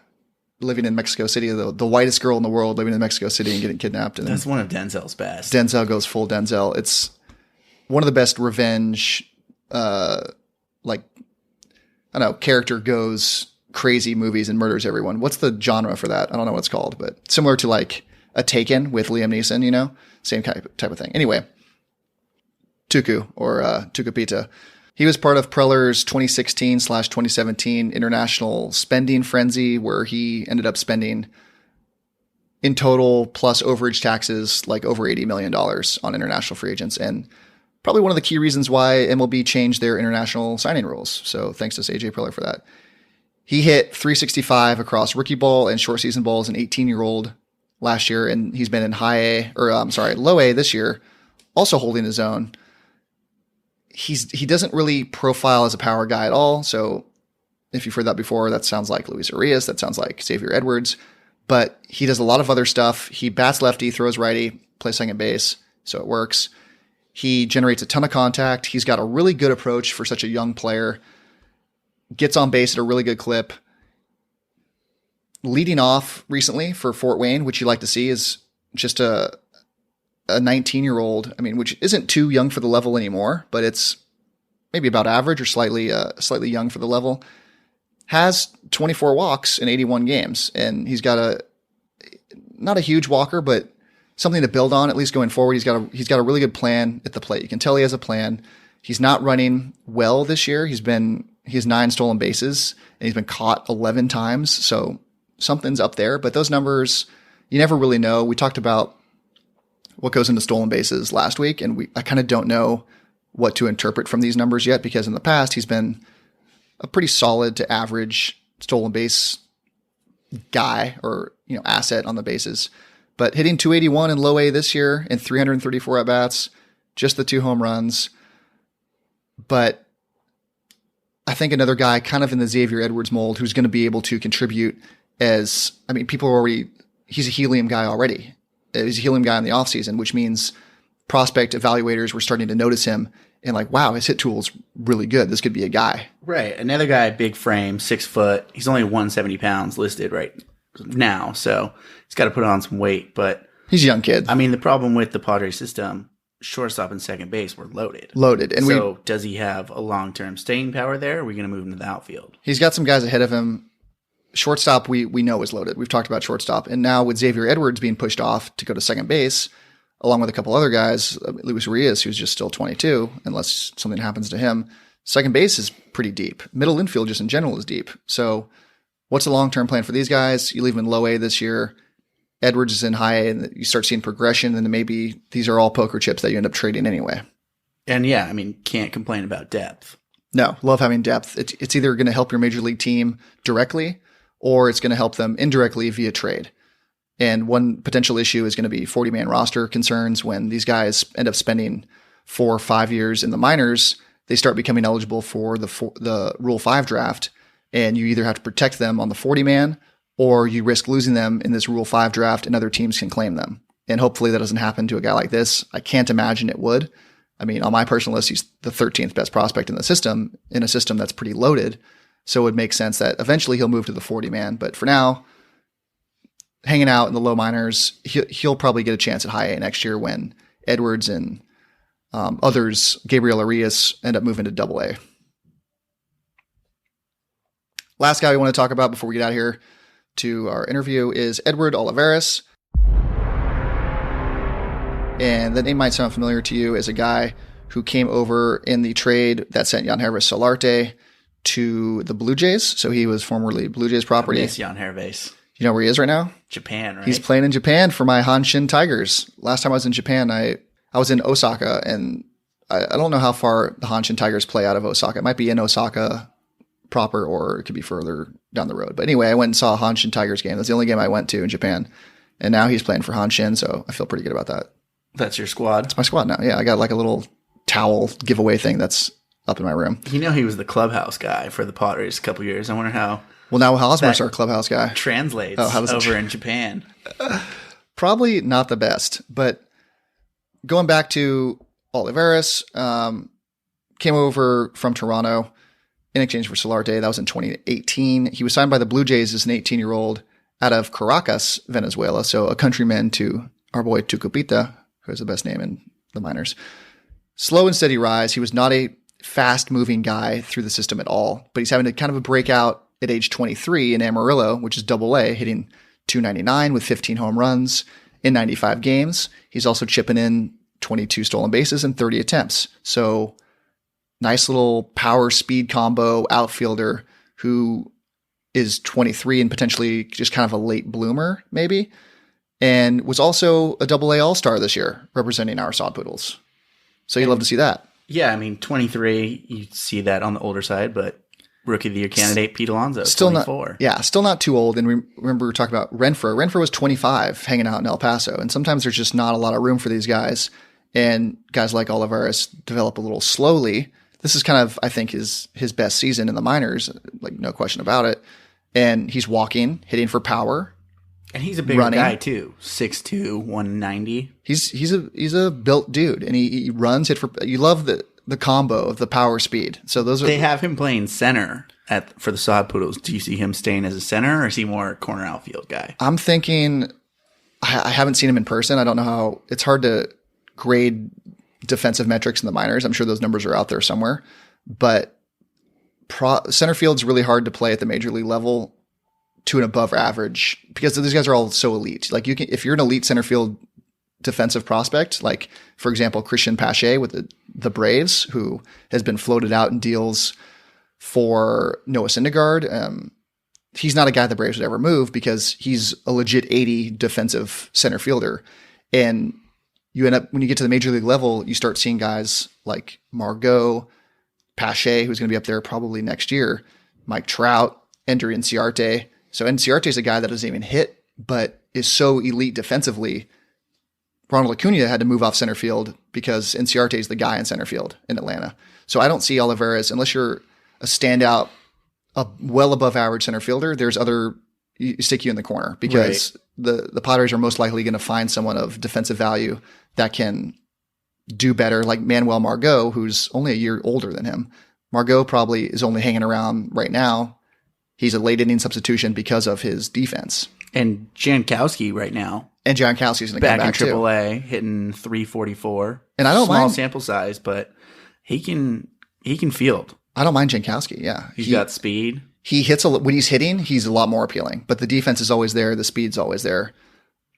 living in Mexico City, the whitest girl in the world living in Mexico City and getting kidnapped. And
that's one of Denzel's best.
Denzel goes full Denzel. It's one of the best revenge, character goes crazy movies and murders everyone. What's the genre for that? I don't know what it's called, but similar to like a Taken with Liam Neeson, same type of thing. Anyway, Tucu or Tucupita. He was part of Preller's 2016/2017 international spending frenzy, where he ended up spending in total plus overage taxes like over $80 million on international free agents, and probably one of the key reasons why MLB changed their international signing rules. So thanks to AJ Preller for that. He hit 365 across rookie ball and short season ball as an 18-year-old last year, and he's been in low A this year, also holding his own. He doesn't really profile as a power guy at all. So if you've heard that before, that sounds like Luis Arias. That sounds like Xavier Edwards. But he does a lot of other stuff. He bats lefty, throws righty, plays second base, so it works. He generates a ton of contact. He's got a really good approach for such a young player. Gets on base at a really good clip. Leading off recently for Fort Wayne, which you like to see, is just a 19-year-old. I mean, which isn't too young for the level anymore, but it's maybe about average or slightly young for the level. Has 24 walks in 81 games, and he's got not a huge walker, but something to build on at least going forward. He's got a really good plan at the plate. You can tell he has a plan. He's not running well this year. He has 9 stolen bases and he's been caught 11 times. So something's up there, but those numbers, you never really know. We talked about what goes into stolen bases last week, and I kind of don't know what to interpret from these numbers yet, because in the past he's been a pretty solid to average stolen base guy or, asset on the bases. But hitting 281 in low A this year and 334 at bats, just the 2 home runs. But I think another guy kind of in the Xavier Edwards mold who's going to be able to contribute he's a helium guy already. He's a helium guy in the offseason, which means prospect evaluators were starting to notice him and like, wow, his hit tool is really good. This could be a guy.
Right. Another guy, big frame, 6 foot. He's only 170 pounds listed right now. So he's got to put on some weight, but
he's a young kid.
I mean, the problem with the Padres system, shortstop and second base were loaded.
And
so does he have a long-term staying power there? Or are we going to move him to the outfield?
He's got some guys ahead of him. Shortstop, we know is loaded. We've talked about shortstop. And now with Xavier Edwards being pushed off to go to second base, along with a couple other guys, Luis Arias, who's just still 22, unless something happens to him, second base is pretty deep. Middle infield just in general is deep. So what's the long-term plan for these guys? You leave them in low A this year. Edwards is in high A, and you start seeing progression, and then maybe these are all poker chips that you end up trading anyway.
And yeah, I mean, can't complain about depth.
No, love having depth. It's either going to help your major league team directly, or it's going to help them indirectly via trade. And one potential issue is going to be 40-man roster concerns. When these guys end up spending 4 or 5 years in the minors, they start becoming eligible for the Rule 5 draft, and you either have to protect them on the 40-man, or you risk losing them in this Rule 5 draft and other teams can claim them. And hopefully that doesn't happen to a guy like this. I can't imagine it would. I mean, on my personal list, he's the 13th best prospect in the system, in a system that's pretty loaded. So it would make sense that eventually he'll move to the 40-man. But for now, hanging out in the low minors, he'll probably get a chance at high A next year when Edwards and others, Gabriel Arias, end up moving to double A. Last guy we want to talk about before we get out of here to our interview is Edward Olivares. And that name might sound familiar to you as a guy who came over in the trade that sent Yangervis Solarte to the Blue Jays. So he was formerly Blue Jays property.
Yes, Yangervis.
You know where he is right now?
Japan, right?
He's playing in Japan for my Hanshin Tigers. Last time I was in Japan, I was in Osaka, and I don't know how far the Hanshin Tigers play out of Osaka. It might be in Osaka proper, or it could be further down the road. But anyway, I went and saw a Hanshin Tigers game. That's the only game I went to in Japan. And now he's playing for Hanshin, so I feel pretty good about that.
That's your squad?
It's my squad now. Yeah, I got like a little towel giveaway thing that's up in my room.
You know he was the clubhouse guy for the Padres a couple years. I wonder how...
Well, now Hosmer's our clubhouse guy.
Translates over in Japan.
Probably not the best, but going back to Olivares, came over from Toronto in exchange for Solarte. That was in 2018. He was signed by the Blue Jays as an 18-year-old out of Caracas, Venezuela. So a countryman to our boy Tucupita, who has the best name in the minors. Slow and steady rise. He was not a fast-moving guy through the system at all, but he's having a kind of a breakout at age 23 in Amarillo, which is Double-A, hitting .299 with 15 home runs in 95 games. He's also chipping in 22 stolen bases and 30 attempts. So nice little power speed combo outfielder who is 23 and potentially just kind of a late bloomer maybe, and was also a Double-A All-Star this year representing our Sod Poodles. So you love to see that.
Yeah, I mean, 23, you see that on the older side, but Rookie of the Year candidate Pete Alonso,
still
24.
Still not too old. And remember we were talking about Renfroe. Renfroe was 25 hanging out in El Paso. And sometimes there's just not a lot of room for these guys. And guys like Olivares develop a little slowly. This is kind of, I think, his best season in the minors, like no question about it. And he's walking, hitting for power. And
he's a bigger guy too, 6'2", 190.
He's a built dude, and he runs, hit for. You love the combo of the power speed. So those are.
They have him playing center for the Sod Poodles. Do you see him staying as a center, or is he more a corner outfield guy?
I'm thinking. I haven't seen him in person. I don't know how. It's hard to grade defensive metrics in the minors. I'm sure those numbers are out there somewhere, but center field's really hard to play at the major league level to an above average, because these guys are all so elite. Like if you're an elite center field defensive prospect, like for example, Christian Pache with the Braves, who has been floated out in deals for Noah Syndergaard. He's not a guy the Braves would ever move because he's a legit 80 defensive center fielder. And you end up, when you get to the major league level, you start seeing guys like Margot, Pache, who's going to be up there probably next year, Mike Trout, Ender Inciarte. So Inciarte is a guy that doesn't even hit, but is so elite defensively. Ronald Acuna had to move off center field because Inciarte is the guy in center field in Atlanta. So I don't see Olivares, unless you're a standout, a well above average center fielder, there's you stick you in the corner, because the Padres are most likely going to find someone of defensive value that can do better, like Manuel Margot, who's only a year older than him. Margot probably is only hanging around right now. He's a late inning substitution because of his defense.
And Jankowski right now.
And Jankowski's going to come back
in AAA, hitting .344.
And I don't
mind. Small
mind
sample size, but he can field.
I don't mind Jankowski. Yeah,
he's got speed.
He hits when he's hitting. He's a lot more appealing. But the defense is always there. The speed's always there.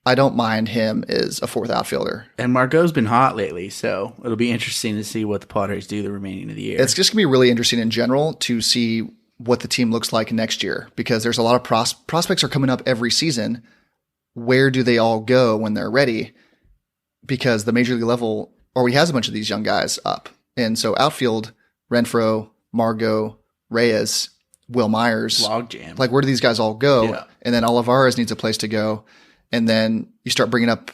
I don't mind him as a fourth outfielder.
And Margot's been hot lately, so it'll be interesting to see what the Padres do the remaining of the year.
It's just going to be really interesting in general to see what the team looks like next year, because there's a lot of prospects are coming up every season. Where do they all go when they're ready? Because the major league level already has a bunch of these young guys up. And so outfield, Renfroe, Margot, Reyes, Will Myers.
Logjam.
Like, where do these guys all go?
Yeah.
And then Olivares needs a place to go. And then you start bringing up,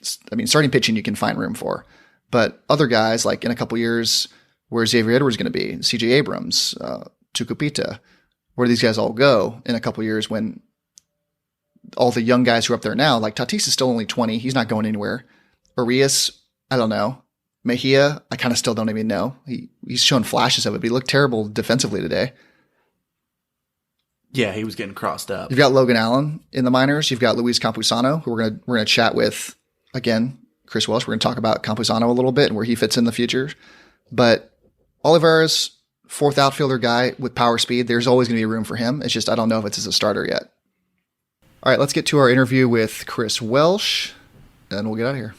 starting pitching you can find room for. But other guys, like in a couple years, where Xavier Edwards going to be, CJ Abrams, Tucupita, where do these guys all go in a couple years when all the young guys who are up there now, like Tatis is still only 20. He's not going anywhere. Arias, I don't know. Mejia, I kind of still don't even know. He's shown flashes of it, but he looked terrible defensively today.
Yeah, he was getting crossed up.
You've got Logan Allen in the minors. You've got Luis Campusano, who we're gonna chat with again. Chris Welsh. We're gonna talk about Campusano a little bit and where he fits in the future. But Olivares, fourth outfielder guy with power speed. There's always gonna be room for him. It's just I don't know if it's as a starter yet. All right, let's get to our interview with Chris Welsh, and we'll get out of here.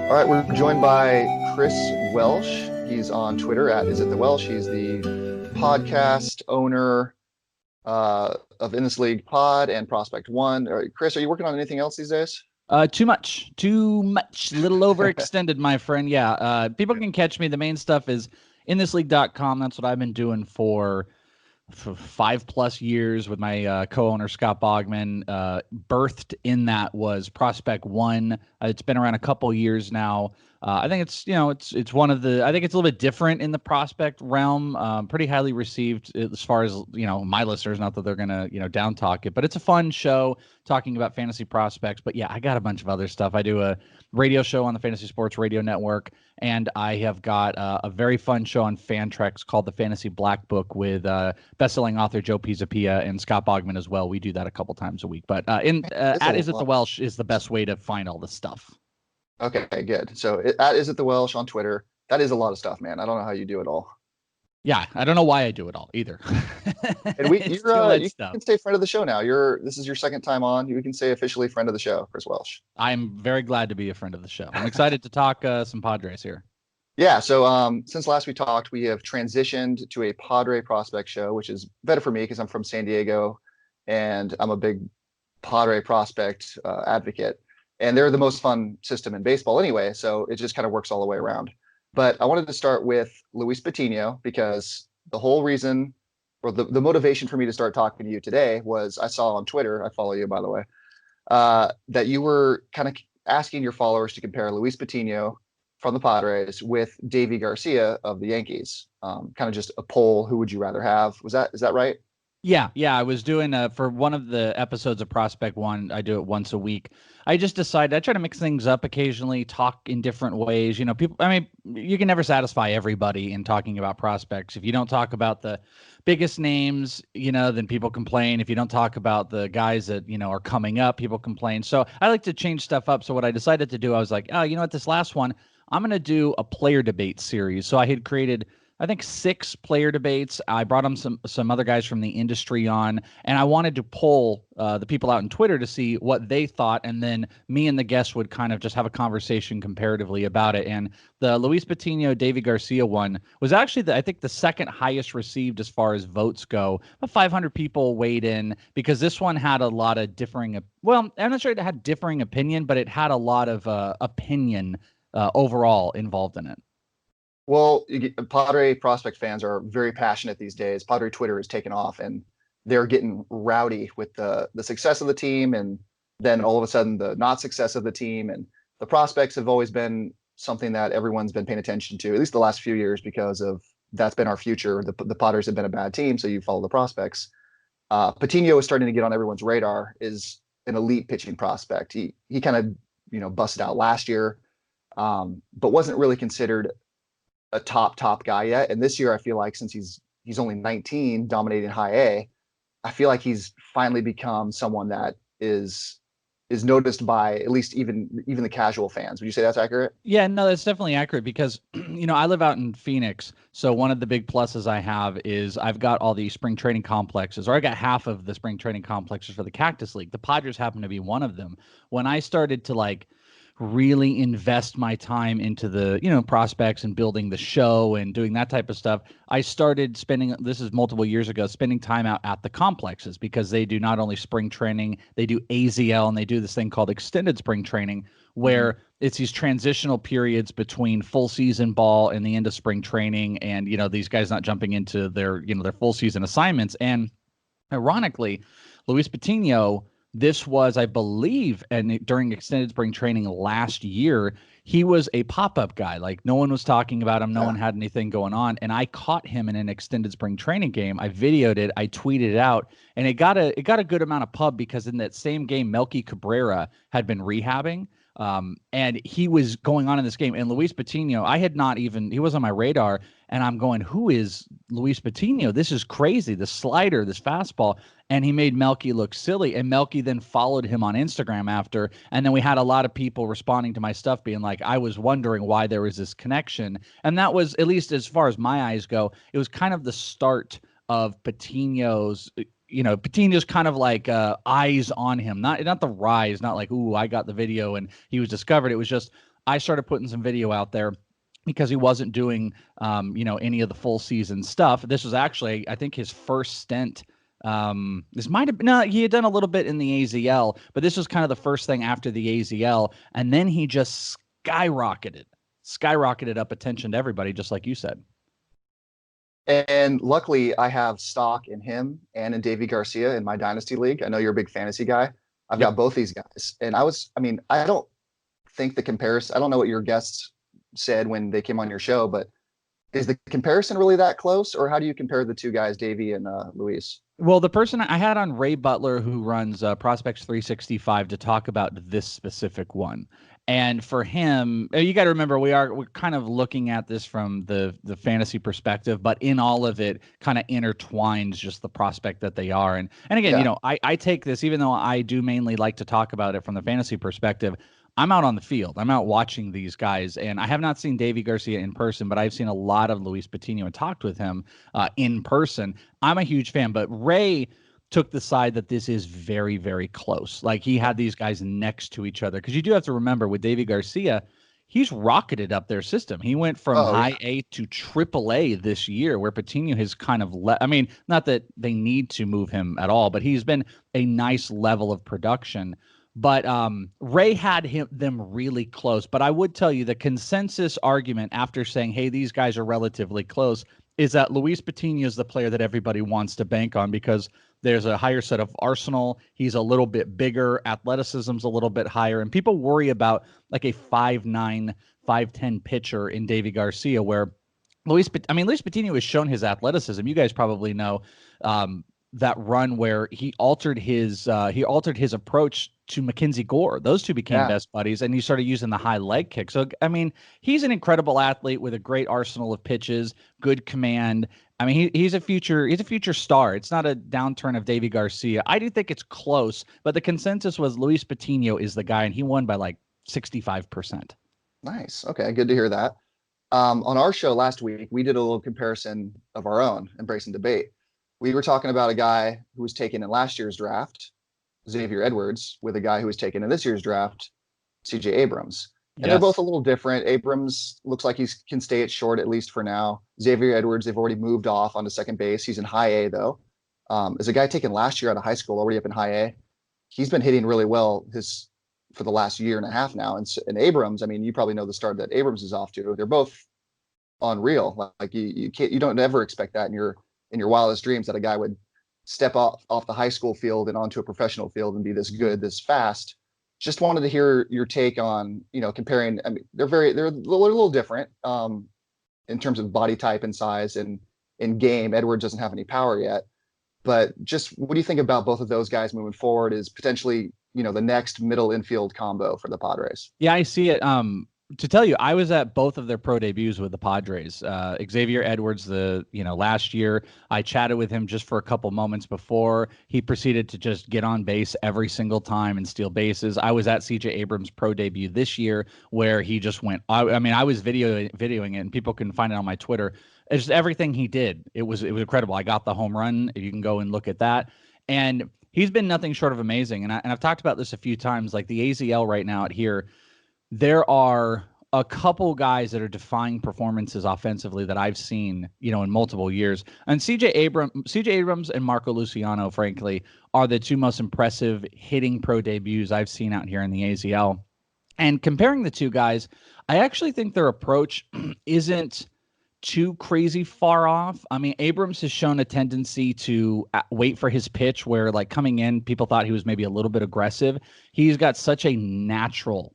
All right, we're joined by Chris Welsh. He's on Twitter at Is It The Welsh. He's the podcast owner of In This League Pod and Prospect One. All right, Chris, are you working on anything else these days?
Too much, little overextended, my friend. Yeah. People can catch me. The main stuff is inthisleague.com. That's what I've been doing for 5+ years with my co-owner Scott Bogman. Birthed in that was Prospect One. It's been around a couple years now. I think it's one of the. I think it's a little bit different in the prospect realm. Pretty highly received as far as my listeners. Not that they're gonna down talk it, but it's a fun show talking about fantasy prospects. But yeah, I got a bunch of other stuff. I do a radio show on the Fantasy Sports Radio Network, and I have got a very fun show on Fantrex called the Fantasy Black Book with best-selling author Joe Pisapia and Scott Bogman as well. We do that a couple times a week. But at Is It The Welsh is the best way to find all this stuff.
Okay, good. So at Is It The Welsh on Twitter. That is a lot of stuff, man. I don't know how you do it all.
Yeah, I don't know why I do it all either.
And you can stay friend of the show now. This is your second time on. You can say officially friend of the show, Chris Welsh.
I'm very glad to be a friend of the show. I'm excited to talk some Padres here.
Yeah, so since last we talked, we have transitioned to a Padre prospect show, which is better for me because I'm from San Diego and I'm a big Padre prospect advocate. And they're the most fun system in baseball anyway, so it just kind of works all the way around. But I wanted to start with Luis Patino because the whole reason, or the motivation for me to start talking to you today was I saw on Twitter, I follow you by the way, that you were kind of asking your followers to compare Luis Patino from the Padres with Davy Garcia of the Yankees. Kind of just a poll, who would you rather have? Is that right?
Yeah. I was doing for one of the episodes of Prospect One. I do it once a week. I just decided I try to mix things up occasionally, talk in different ways. People. I mean, you can never satisfy everybody in talking about prospects. If you don't talk about the biggest names, then people complain. If you don't talk about the guys that are coming up, people complain. So I like to change stuff up. So what I decided to do, I was like, oh, you know what? This last one, I'm going to do a player debate series. So I had created, I think, 6 player debates. I brought them some other guys from the industry on, and I wanted to poll the people out on Twitter to see what they thought, and then me and the guests would kind of just have a conversation comparatively about it. And the Luis Patino, Davy Garcia one was actually, I think, the second highest received as far as votes go. About 500 people weighed in because this one had a lot of differing. Well, I'm not sure it had differing opinion, but it had a lot of opinion overall involved in it.
Well, Padre prospect fans are very passionate these days. Padre Twitter has taken off, and they're getting rowdy with the success of the team, and then all of a sudden the not success of the team. And the prospects have always been something that everyone's been paying attention to, at least the last few years, because of that's been our future. The Padres have been a bad team, so you follow the prospects. Patino is starting to get on everyone's radar. Is an elite pitching prospect. He kind of busted out last year, but wasn't really considered a top guy yet. And this year, I feel like since he's only 19, dominating high A, I feel like he's finally become someone that is noticed by at least even the casual fans. Would you say that's accurate?
Yeah, no, that's definitely accurate because, I live out in Phoenix. So one of the big pluses I have is I've got all the spring training complexes, or I got half of the spring training complexes for the Cactus League. The Padres happen to be one of them. When I started to really invest my time into the, prospects and building the show and doing that type of stuff, I started spending, this is multiple years ago, spending time out at the complexes because they do not only spring training, they do AZL, and they do this thing called extended spring training where it's these transitional periods between full season ball and the end of spring training. And, these guys not jumping into their full season assignments. And ironically, Luis Patino, this was, I believe, and during extended spring training last year, he was a pop-up guy. Like no one was talking about him. No one had anything going on. And I caught him in an extended spring training game. I videoed it. I tweeted it out, and it got a good amount of pub because in that same game, Melky Cabrera had been rehabbing. And he was going on in this game. And Luis Patino, he was on my radar. And I'm going, who is Luis Patino? This is crazy. The slider, this fastball. And he made Melky look silly. And Melky then followed him on Instagram after. And then we had a lot of people responding to my stuff being like, I was wondering why there was this connection. And that was, at least as far as my eyes go, it was kind of the start of Patino's, Patino's kind of like eyes on him, not the rise, not like, ooh, I got the video and he was discovered. It was just I started putting some video out there because he wasn't doing, any of the full season stuff. This was actually, I think, his first stint. This might have been, no, he had done a little bit in the AZL, but this was kind of the first thing after the AZL. And then he just skyrocketed up attention to everybody, just like you said.
And luckily, I have stock in him and in Davy Garcia in my dynasty league. I know you're a big fantasy guy. I've got both these guys. And I don't think the comparison, I don't know what your guests said when they came on your show, but is the comparison really that close? Or how do you compare the two guys, Davy and Luis?
Well, the person I had on, Ray Butler, who runs Prospects 365, to talk about this specific one. And for him, you got to remember, we're kind of looking at this from the fantasy perspective, but in all of it kind of intertwines just the prospect that they are. And again, I take this, even though I do mainly like to talk about it from the fantasy perspective, I'm out on the field. I'm out watching these guys, and I have not seen Davy Garcia in person, but I've seen a lot of Luis Patino and talked with him in person. I'm a huge fan, but Ray took the side that this is very, very close. Like, he had these guys next to each other, because you do have to remember, with Davy Garcia, he's rocketed up their system. He went from high A to triple A this year, where Patino has kind of not that they need to move him at all, but he's been a nice level of production. But Ray had them really close. But I would tell you, the consensus argument after saying, hey, these guys are relatively close, is that Luis Patino is the player that everybody wants to bank on, because there's a higher set of arsenal. He's a little bit bigger. Athleticism's a little bit higher. And people worry about like a 5'9", 5'10" pitcher in Davy Garcia, where Luis Patino has shown his athleticism. You guys probably know that run where he altered his approach to Mackenzie Gore. Those two became best buddies, and he started using the high leg kick. So, he's an incredible athlete with a great arsenal of pitches, good command. He's a future star. It's not a downturn of Davy Garcia. I do think it's close, but the consensus was Luis Patino is the guy, and he won by like 65%.
Nice. Okay, good to hear that. On our show last week, we did a little comparison of our own, Embrace and Debate. We were talking about a guy who was taken in last year's draft, Xavier Edwards, with a guy who was taken in this year's draft, CJ Abrams. And they're both a little different. Abrams looks like he can stay at short, at least for now. Xavier Edwards, they've already moved off onto second base. He's in high A, though. As a guy taken last year out of high school, already up in high A, he's been hitting really well for the last year and a half now. And Abrams, you probably know the start that Abrams is off to. They're both unreal. Like you don't ever expect that in your wildest dreams, that a guy would step off the high school field and onto a professional field and be this good, this fast. Just wanted to hear your take on, comparing. They're a little different in terms of body type and size and in game. Edwards doesn't have any power yet, but just what do you think about both of those guys moving forward as potentially, the next middle infield combo for the Padres?
Yeah, I see it. To tell you, I was at both of their pro debuts with the Padres. Xavier Edwards, last year, I chatted with him just for a couple moments before he proceeded to just get on base every single time and steal bases. I was at CJ Abrams' pro debut this year, where he just went. I was videoing it, and people can find it on my Twitter. It's just everything he did. It was incredible. I got the home run. You can go and look at that. And he's been nothing short of amazing. And I've talked about this a few times. Like the AZL right now out here, there are a couple guys that are defying performances offensively that I've seen, in multiple years. And CJ Abrams and Marco Luciano, frankly, are the two most impressive hitting pro debuts I've seen out here in the AZL. And comparing the two guys, I actually think their approach isn't too crazy far off. Abrams has shown a tendency to wait for his pitch, where like coming in, people thought he was maybe a little bit aggressive. He's got such a natural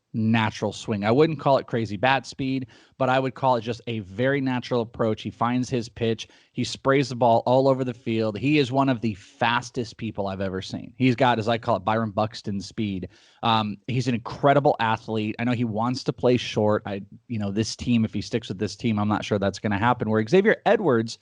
swing. I wouldn't call it crazy bat speed, but I would call it just a very natural approach. He finds his pitch. He sprays the ball all over the field. He is one of the fastest people I've ever seen. He's got, as I call it, Byron Buxton speed. He's an incredible athlete. I know he wants to play short. This team, if he sticks with this team, I'm not sure that's going to happen. Where Xavier Edwards,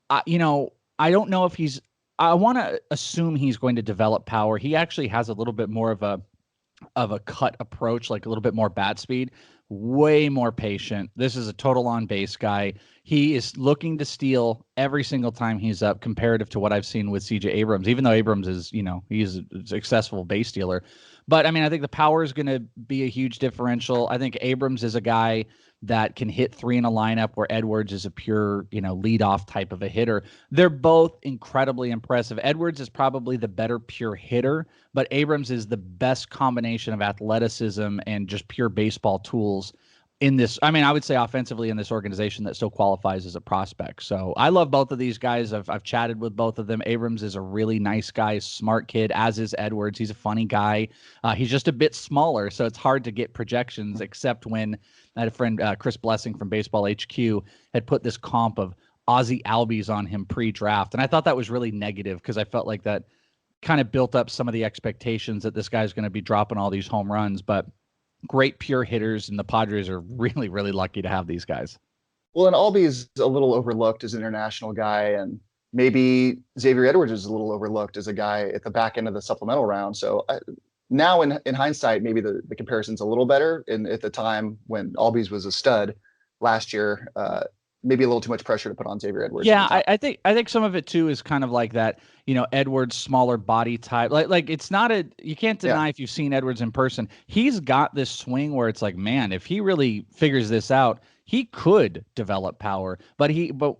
I don't know if I want to assume he's going to develop power. He actually has a little bit more of a cut approach, like a little bit more bat speed. way more patient. This is a total on base guy. He is looking to steal every single time he's up, comparative to what I've seen with CJ Abrams, even though Abrams is, he's a successful base stealer. But I mean, I think the power is going to be a huge differential. I think Abrams is a guy that can hit 3 in a lineup where Edwards is a pure, leadoff type of a hitter. They're both incredibly impressive. Edwards is probably the better pure hitter, but Abrams is the best combination of athleticism and just pure baseball tools in this. I mean, I would say offensively in this organization that still qualifies as a prospect. So I love both of these guys. I've chatted with both of them. Abrams is a really nice guy, smart kid, as is Edwards. He's a funny guy. He's just a bit smaller, so it's hard to get projections, except when I had a friend, Chris Blessing from Baseball HQ, had put this comp of Ozzie Albies on him pre-draft. And I thought that was really negative because I felt like that kind of built up some of the expectations that this guy's going to be dropping all these home runs. But great pure hitters, and the Padres are really, really lucky to have these guys.
Well, and Albies a little overlooked as an international guy, and maybe Xavier Edwards is a little overlooked as a guy at the back end of the supplemental round. So now in hindsight, maybe the comparison's a little better. And at the time when Albies was a stud last year, maybe a little too much pressure to put on Xavier Edwards.
Yeah, I think some of it too is kind of like that, Edwards smaller body type. Like it's not you can't deny if you've seen Edwards in person, he's got this swing where it's like, man, if he really figures this out, he could develop power, but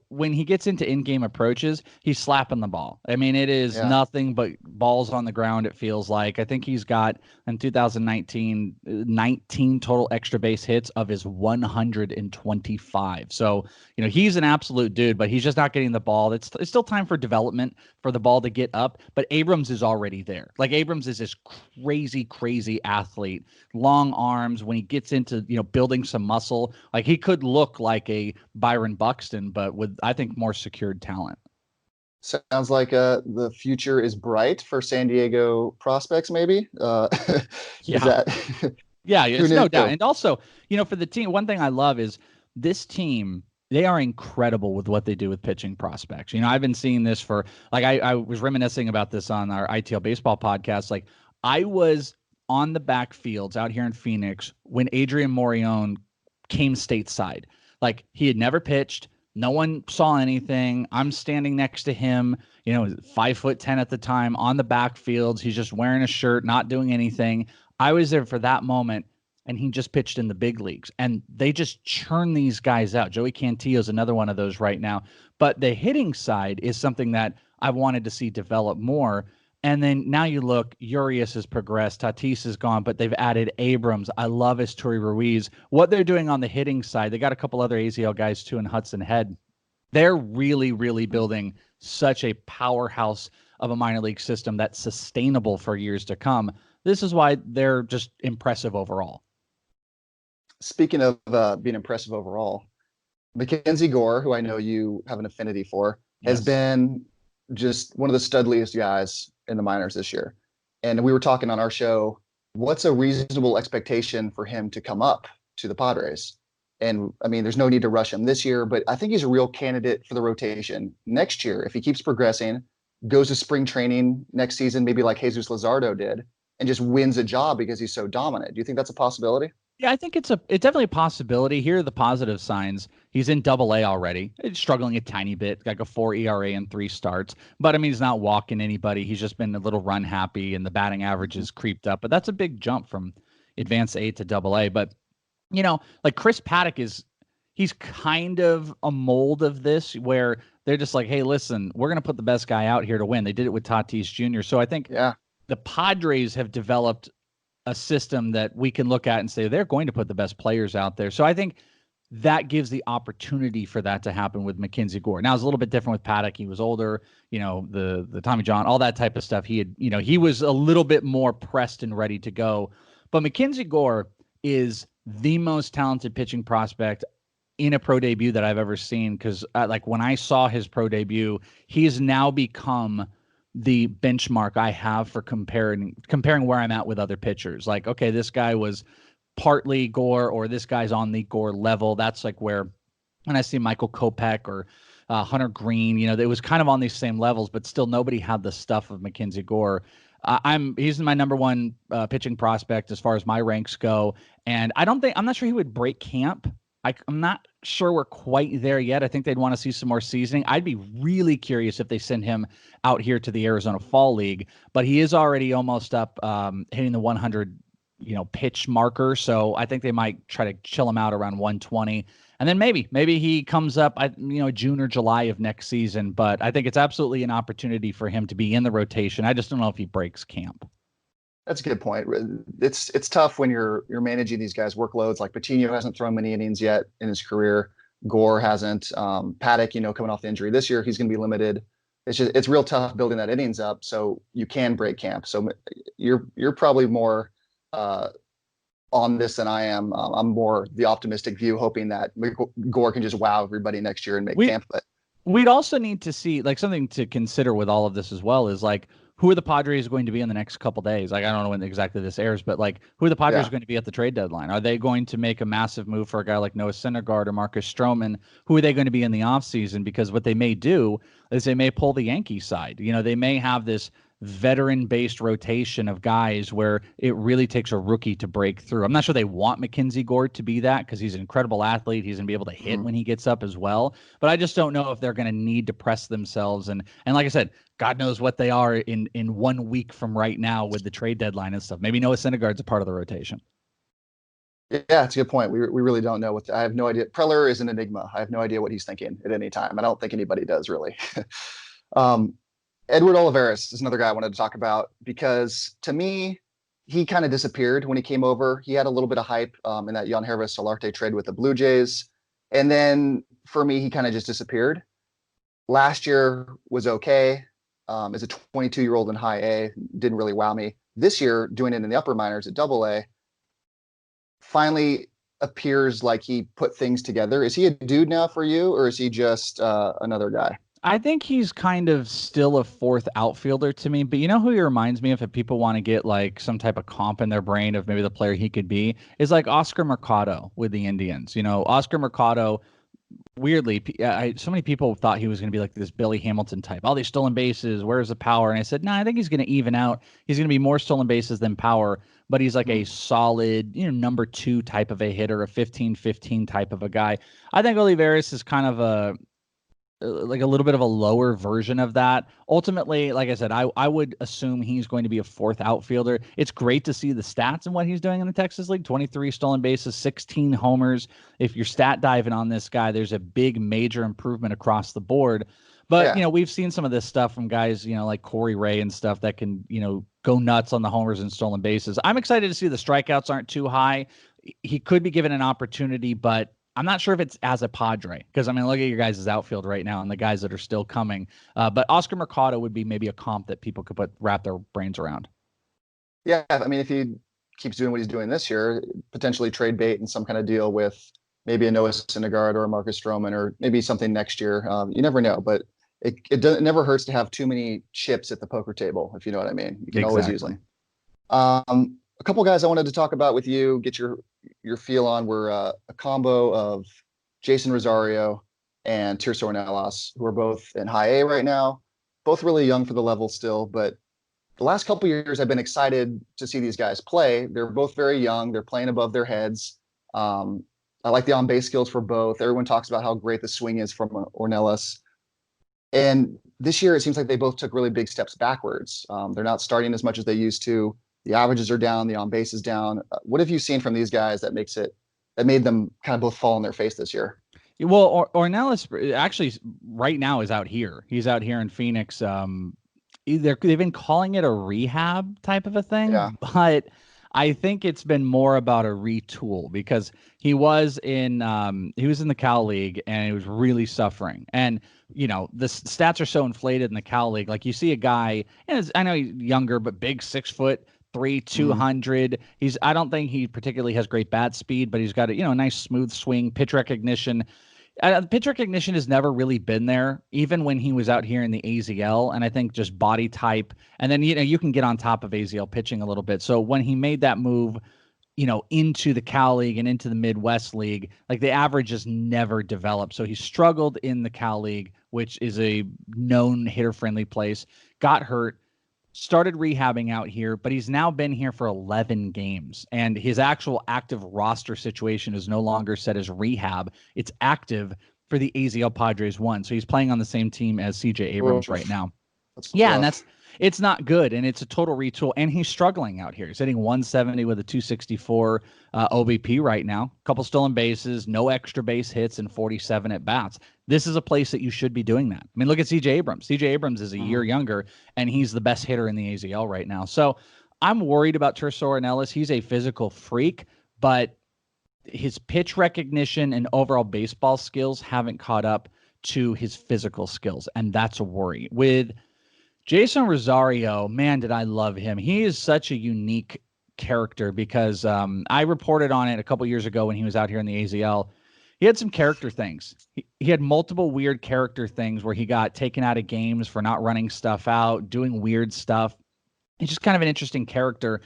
when he gets into in-game approaches, he's slapping the ball. I mean, it is nothing but balls on the ground, it feels like. I think he's got, in 2019, 19 total extra base hits of his 125. So, he's an absolute dude, but he's just not getting the ball. It's still time for development for the ball to get up, but Abrams is already there. Like, Abrams is this crazy, crazy athlete, long arms. When he gets into, building some muscle, like he could look like a Byron Buxton, but with, I think, more secured talent.
Sounds like the future is bright for San Diego prospects, maybe.
Yeah, it's no doubt. And also, for the team, one thing I love is this team. They are incredible with what they do with pitching prospects. I've been seeing this for, like, I was reminiscing about this on our ITL baseball podcast. Like, I was on the backfields out here in Phoenix when Adrian Morion came stateside. Like, he had never pitched. No one saw anything. I'm standing next to him, 5'10" at the time, on the backfields. He's just wearing a shirt, not doing anything. I was there for that moment, and he just pitched in the big leagues. And they just churn these guys out. Joey Cantillo is another one of those right now. But the hitting side is something that I wanted to see develop more. And then now you look, Urias has progressed, Tatis is gone, but they've added Abrams. I love Esteury Ruiz. What they're doing on the hitting side, they got a couple other AZL guys too in Hudson Head. They're really, really building such a powerhouse of a minor league system that's sustainable for years to come. This is why they're just impressive overall.
Speaking of being impressive overall, Mackenzie Gore, who I know you have an affinity for, has been just one of the studliest guys in the minors this year. And we were talking on our show, what's a reasonable expectation for him to come up to the Padres? And I mean, there's no need to rush him this year, but I think he's a real candidate for the rotation next year. If he keeps progressing, goes to spring training next season, maybe like Jesus Luzardo did, and just wins a job because he's so dominant. Do you think that's a possibility?
Yeah, I think it's definitely a possibility. Here are the positive signs. He's in Double-A already. He's struggling a tiny bit, like a 4 ERA and 3 starts. But I mean, he's not walking anybody. He's just been a little run happy, and the batting average has creeped up. But that's a big jump from Advanced A to Double-A. But like Chris Paddock he's kind of a mold of this, where they're just like, hey, listen, we're going to put the best guy out here to win. They did it with Tatis Jr. So I think the Padres have developed a system that we can look at and say they're going to put the best players out there. So I think that gives the opportunity for that to happen with Mackenzie Gore. Now it's a little bit different with Paddock. He was older, the Tommy John, all that type of stuff. He had, he was a little bit more pressed and ready to go. But Mackenzie Gore is the most talented pitching prospect in a pro debut that I've ever seen. Because like when I saw his pro debut, he has now become the benchmark I have for comparing where I'm at with other pitchers. Like, okay, this guy was partly Gore, or this guy's on the Gore level. That's like where when I see Michael Kopech or Hunter Green, it was kind of on these same levels, but still nobody had the stuff of Mackenzie Gore. He's my number one pitching prospect as far as my ranks go. And I'm not sure he would break camp. I'm not sure we're quite there yet. I think they'd want to see some more seasoning. I'd be really curious if they send him out here to the Arizona Fall League, but he is already almost up, hitting the 100, pitch marker. So I think they might try to chill him out around 120. And then maybe he comes up, June or July of next season. But I think it's absolutely an opportunity for him to be in the rotation. I just don't know if he breaks camp.
That's a good point. It's tough when you're managing these guys' workloads. Like Patino hasn't thrown many innings yet in his career. Gore hasn't. Paddock, coming off the injury this year, he's going to be limited. It's real tough building that innings up so you can break camp. So you're probably more on this than I am. I'm more the optimistic view, hoping that Gore can just wow everybody next year and make camp. But
we'd also need to see something to consider with all of this as well is who are the Padres going to be in the next couple days? I don't know when exactly this airs, but who are the Padres going to be at the trade deadline? Are they going to make a massive move for a guy like Noah Syndergaard or Marcus Stroman? Who are they going to be in the offseason? Because what they may do is they may pull the Yankees side. They may have this veteran-based rotation of guys where it really takes a rookie to break through. I'm not sure they want Mackenzie Gore to be that because he's an incredible athlete. He's going to be able to hit when he gets up as well. But I just don't know if they're going to need to press themselves. And like I said, God knows what they are in 1 week from right now with the trade deadline and stuff. Maybe Noah Syndergaard's a part of the rotation.
Yeah, it's a good point. We really don't know I have no idea. Preller is an enigma. I have no idea what he's thinking at any time. I don't think anybody does really. Edward Olivares is another guy I wanted to talk about because to me, he kind of disappeared when he came over. He had a little bit of hype in that Yangervis Solarte trade with the Blue Jays. And then for me, he kind of just disappeared. Last year was okay. As a 22-year-old in high A, didn't really wow me. This year, doing it in the upper minors at double A, finally appears like he put things together. Is he a dude now for you, or is he just another guy?
I think he's kind of still a fourth outfielder to me, but you know who he reminds me of if people want to get some type of comp in their brain of maybe the player he could be is Oscar Mercado with the Indians. Oscar Mercado, weirdly, so many people thought he was going to be this Billy Hamilton type. All these stolen bases, where's the power? And I said, no, I think he's going to even out. He's going to be more stolen bases than power, but he's a solid, number 2 type of a hitter, a 15-15 type of a guy. I think Olivares is kind of a little bit of a lower version of that. Ultimately, like I said, I would assume he's going to be a fourth outfielder. It's great to see the stats and what he's doing in the Texas League. 23 stolen bases, 16 homers. If you're stat diving on this guy, there's a big major improvement across the board. But, we've seen some of this stuff from guys, like Corey Ray and stuff that can, go nuts on the homers and stolen bases. I'm excited to see the strikeouts aren't too high. He could be given an opportunity, but I'm not sure if it's as a Padre because, look at your guys' outfield right now and the guys that are still coming. But Oscar Mercado would be maybe a comp that people could wrap their brains around.
Yeah, if he keeps doing what he's doing this year, potentially trade bait and some kind of deal with maybe a Noah Syndergaard or a Marcus Stroman or maybe something next year. You never know, but it never hurts to have too many chips at the poker table, if you know what I mean. You can always use them. A couple guys I wanted to talk about with you, get your feel on were a combo of Jason Rosario and Tirso Ornelas, who are both in high A right now, both really young for the level still. But the last couple of years, I've been excited to see these guys play. They're both very young. They're playing above their heads. I like the on-base skills for both. Everyone talks about how great the swing is from Ornelas. And this year, it seems like they both took really big steps backwards. They're not starting as much as they used to. The averages are down. The on-base is down. What have you seen from these guys that made them kind of both fall on their face this year?
Well, Ornelas actually right now is out here. He's out here in Phoenix. They've been calling it a rehab type of a thing, but I think it's been more about a retool because he was in the Cal League and he was really suffering. And the stats are so inflated in the Cal League. Like you see a guy, and I know he's younger but big, 6'3", 200. I don't think he particularly has great bat speed, but he's got a nice smooth swing, pitch recognition. Pitch recognition has never really been there, even when he was out here in the AZL. And I think just body type, and then you can get on top of AZL pitching a little bit. So when he made that move, into the Cal League and into the Midwest League, the average has never developed. So he struggled in the Cal League, which is a known hitter-friendly place, got hurt, started rehabbing out here, but he's now been here for 11 games, and his actual active roster situation is no longer set as rehab. It's active for the AZL Padres 1. So he's playing on the same team as CJ Abrams right now.
That's
Yeah,
rough.
and it's not good, and it's a total retool, and he's struggling out here. He's hitting 170 with a 264 OBP right now. A couple stolen bases, no extra base hits, and 47 at bats. This is a place that you should be doing that. I mean, look at CJ Abrams. CJ Abrams is a year younger, and he's the best hitter in the AZL right now. So I'm worried about Terceira and Ellis. He's a physical freak, but his pitch recognition and overall baseball skills haven't caught up to his physical skills, and that's a worry. With Jason Rosario, man, did I love him. He is such a unique character because I reported on it a couple years ago when he was out here in the AZL. He had some character things. He had multiple weird character things where he got taken out of games for not running stuff out, doing weird stuff. He's just kind of an interesting character.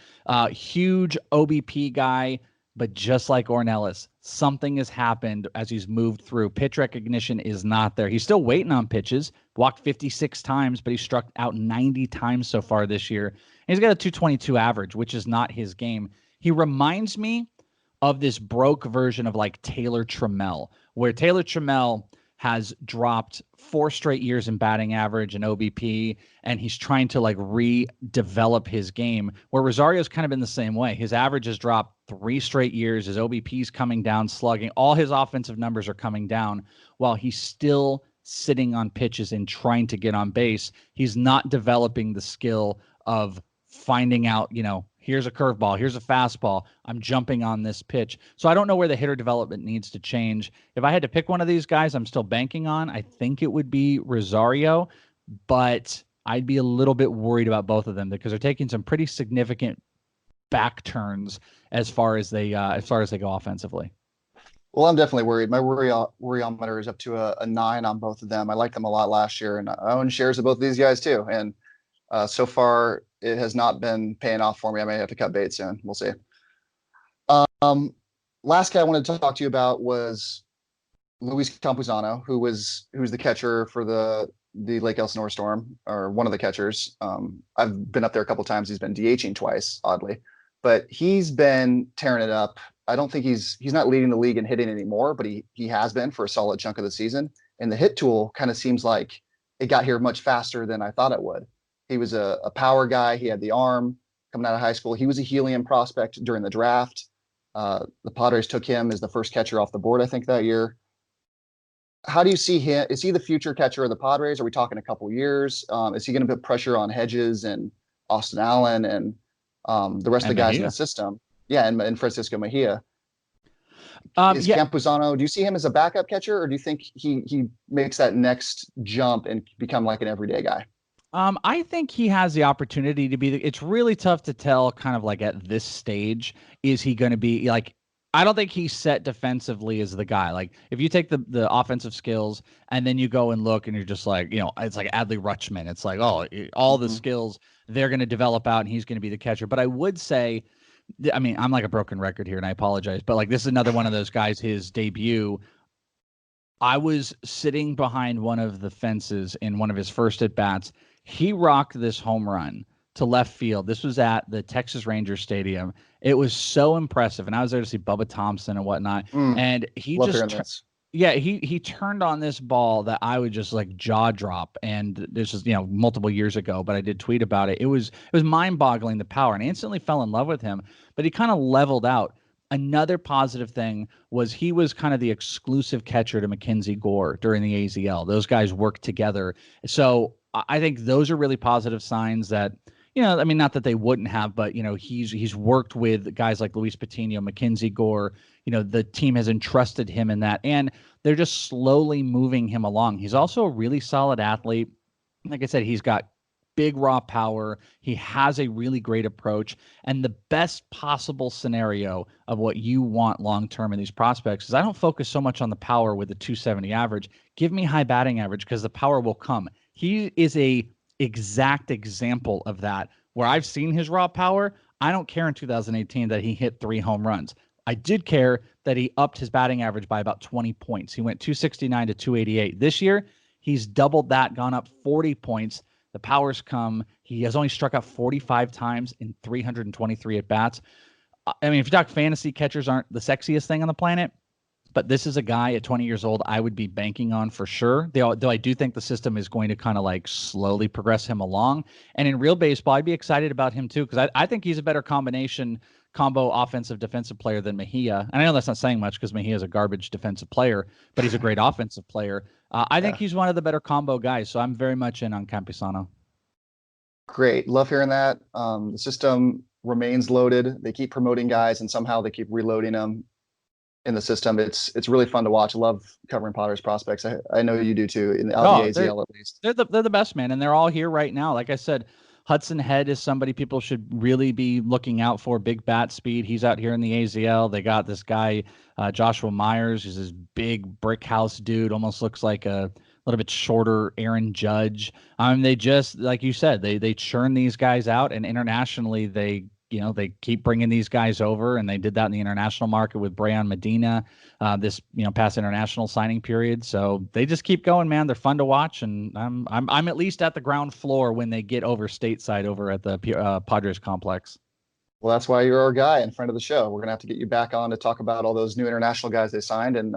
Huge OBP guy, but just like Ornelas, something has happened as he's moved through. Pitch recognition is not there. He's still waiting on pitches, walked 56 times, but he struck out 90 times so far this year. And he's got a 222 average, which is not his game. He reminds me of this broke version of like Taylor Trammell, where Taylor Trammell has dropped 4 straight years in batting average and OBP, and he's trying to like redevelop his game, where Rosario's kind of been the same way. His average has dropped 3 straight years. His OBP's coming down, slugging. All his offensive numbers are coming down while he's still sitting on pitches and trying to get on base. He's not developing the skill of finding out, here's a curveball, here's a fastball, I'm jumping on this pitch. So I don't know where the hitter development needs to change. If I had to pick one of these guys I'm still banking on, I think it would be Rosario, but I'd be a little bit worried about both of them because they're taking some pretty significant back turns as far as they go offensively.
Well, I'm definitely worried. My worryometer is up to a 9 on both of them. I liked them a lot last year, and I own shares of both of these guys too. And so far, it has not been paying off for me. I may have to cut bait soon. We'll see. Last guy I wanted to talk to you about was Luis Campuzano, who's the catcher for the Lake Elsinore Storm, or one of the catchers. I've been up there a couple times. He's been DHing twice, oddly, but he's been tearing it up. I don't think he's not leading the league in hitting anymore, but he has been for a solid chunk of the season. And the hit tool kind of seems like it got here much faster than I thought it would. He was a power guy. He had the arm coming out of high school. He was a helium prospect during the draft. The Padres took him as the first catcher off the board, I think, that year. How do you see him? Is he the future catcher of the Padres? Are we talking a couple years? Is he going to put pressure on Hedges and Austin Allen and the rest of the guys in the system? Yeah, and Francisco Mejia. Campuzano, do you see him as a backup catcher, or do you think he makes that next jump and become like an everyday guy?
I think he has the opportunity to be. It's really tough to tell, kind of like at this stage, is he going to be like? I don't think he's set defensively as the guy. Like if you take the offensive skills and then you go and look and you're just like, it's like Adley Rutschman. It's like, all the skills they're going to develop out and he's going to be the catcher. But I would say, I mean, I'm like a broken record here and I apologize, but like this is another one of those guys, his debut. I was sitting behind one of the fences in one of his first at bats. He rocked this home run to left field. This was at the Texas Rangers Stadium. It was so impressive. And I was there to see Bubba Thompson and whatnot. And he just, he turned on this ball that I would just like jaw drop. And this was, multiple years ago, but I did tweet about it. It was mind boggling, the power, and I instantly fell in love with him, but he kind of leveled out. Another positive thing was he was kind of the exclusive catcher to Mackenzie Gore during the AZL. Those guys worked together. So I think those are really positive signs that, not that they wouldn't have, but, he's worked with guys like Luis Patino, Mackenzie Gore. The team has entrusted him in that, and they're just slowly moving him along. He's also a really solid athlete. Like I said, he's got big raw power. He has a really great approach, and the best possible scenario of what you want long-term in these prospects is I don't focus so much on the power with the 270 average. Give me high batting average because the power will come. He is a exact example of that, where I've seen his raw power. I don't care in 2018 that he hit 3 home runs. I did care that he upped his batting average by about 20 points. He went 269 to 288. This year, he's doubled that, gone up 40 points. The powers come. He has only struck out 45 times in 323 at bats. I mean, if you talk fantasy, catchers aren't the sexiest thing on the planet, but this is a guy at 20 years old I would be banking on for sure. Though I do think the system is going to kind of like slowly progress him along. And in real baseball, I'd be excited about him too, because I think he's a better combo offensive defensive player than Mejia. And I know that's not saying much because Mejia is a garbage defensive player, but he's a great offensive player. I think he's one of the better combo guys. So I'm very much in on Campusano.
Great. Love hearing that. The system remains loaded. They keep promoting guys and somehow they keep reloading them in the system. It's really fun to watch. I love covering Padres prospects. I know you do too, in the AZL at least.
They're the best, man. And they're all here right now. Like I said, Hudson Head is somebody people should really be looking out for. Big bat speed. He's out here in the AZL. They got this guy, Joshua Myers, who's this big brick house dude, almost looks like a little bit shorter Aaron Judge. They just, like you said, they churn these guys out, and internationally they keep bringing these guys over, and they did that in the international market with Brayan Medina, this past international signing period. So they just keep going, man. They're fun to watch, and I'm at least at the ground floor when they get over stateside over at the Padres complex.
Well, that's why you're our guy in front of the show. We're gonna have to get you back on to talk about all those new international guys they signed, and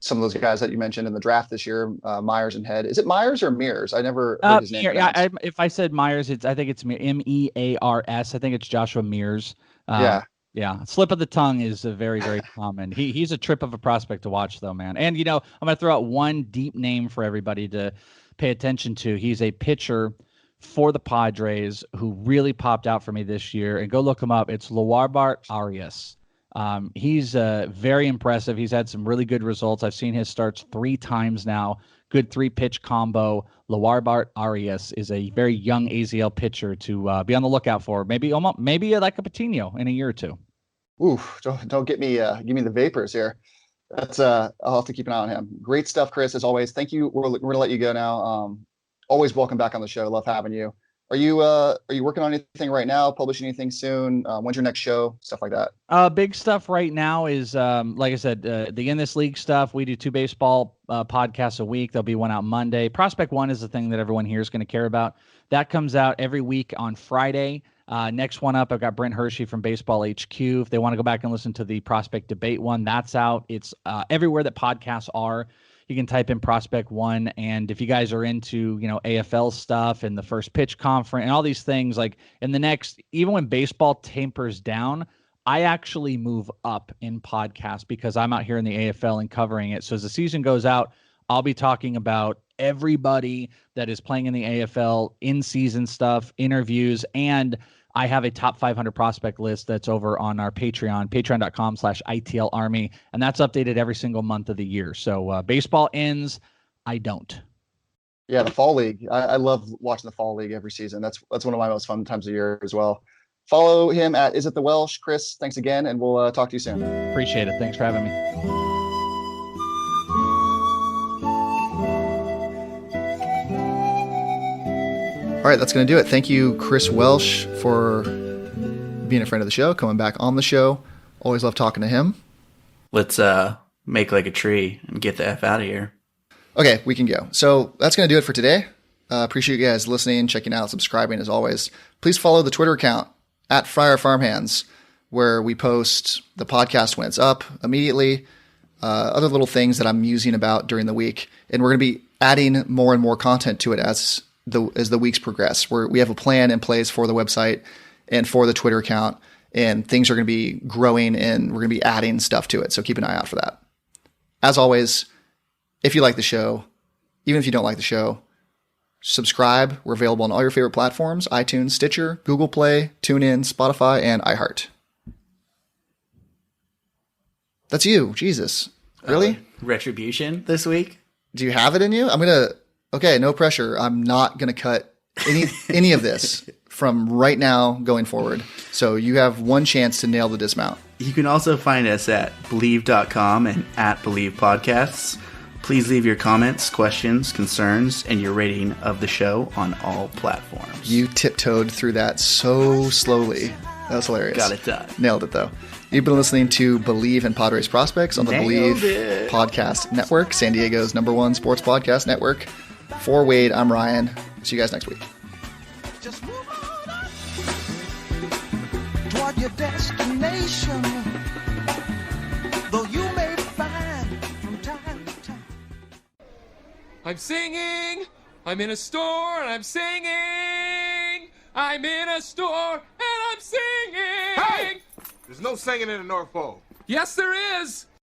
some of those guys that you mentioned in the draft this year, Myers and Head. Is it Myers or Mears? I never heard his name.
Yeah, if I said Myers, I think it's Mears. I think it's Joshua Mears. Yeah. Slip of the tongue is a very, very common. He's a trip of a prospect to watch, though, man. And, I'm going to throw out one deep name for everybody to pay attention to. He's a pitcher for the Padres who really popped out for me this year. And go look him up. It's Loarbart Arias. He's very impressive. He's had some really good results. I've seen his starts 3 times now. Good 3-pitch combo. Loarbart Arias is a very young AZL pitcher to be on the lookout for. Maybe like a Patino in a year or two.
Ooh, don't get me give me the vapors here. That's I'll have to keep an eye on him. Great stuff, Chris, as always. Thank you. We're gonna let you go now. Always welcome back on the show. Love having you. Are you working on anything right now? Publishing anything soon? When's your next show? Stuff like that.
Big stuff right now is like I said, the In This League stuff. We do 2 baseball podcasts a week. There'll be one out Monday. Prospect One is the thing that everyone here is going to care about. That comes out every week on Friday. Next one up, I've got Brent Hershey from Baseball HQ. If they want to go back and listen to the Prospect Debate one, that's out. It's everywhere that podcasts are. You can type in Prospect One. And if you guys are into, AFL stuff and the first pitch conference and all these things, like in the next, even when baseball tapers down, I actually move up in podcast because I'm out here in the AFL and covering it. So as the season goes out, I'll be talking about everybody that is playing in the AFL, in-season stuff, interviews, and I have a top 500 prospect list that's over on our Patreon, patreon.com/ITL Army, and that's updated every single month of the year. So baseball ends, I don't.
Yeah, the Fall League. I love watching the Fall League every season. That's one of my most fun times of year as well. Follow him at Is It The Welsh. Chris, thanks again, and we'll talk to you soon.
Appreciate it. Thanks for having me.
All right, that's going to do it. Thank you, Chris Welsh, for being a friend of the show, coming back on the show. Always love talking to him.
Let's make like a tree and get the F out of here.
Okay, we can go. So that's going to do it for today. Appreciate you guys listening, checking out, subscribing as always. Please follow the Twitter account at Friar Farmhands, where we post the podcast when it's up immediately, other little things that I'm musing about during the week. And we're going to be adding more and more content to it as the weeks progress. We have a plan in place for the website and for the Twitter account, and things are going to be growing and we're going to be adding stuff to it. So keep an eye out for that. As always, if you like the show, even if you don't like the show, subscribe. We're available on all your favorite platforms: iTunes, Stitcher, Google Play, TuneIn, Spotify, and iHeart. That's you. Jesus. Really?
Retribution this week?
Do you have it in you? Okay, no pressure. I'm not going to cut any of this from right now going forward. So you have one chance to nail the dismount.
You can also find us at Believe.com and at Believe Podcasts. Please leave your comments, questions, concerns, and your rating of the show on all platforms.
You tiptoed through that so slowly. That was hilarious.
Got it done.
Nailed it, though. You've been listening to Believe in Padres Prospects on the Believe Podcast Network, San Diego's #1 sports podcast network. For Wade, I'm Ryan. See you guys next week.
Just move on up toward your destination, though you may find from time to time.
I'm singing. I'm in a store and I'm singing. I'm in a store and I'm singing.
Hey! There's no singing in the North Pole.
Yes, there is.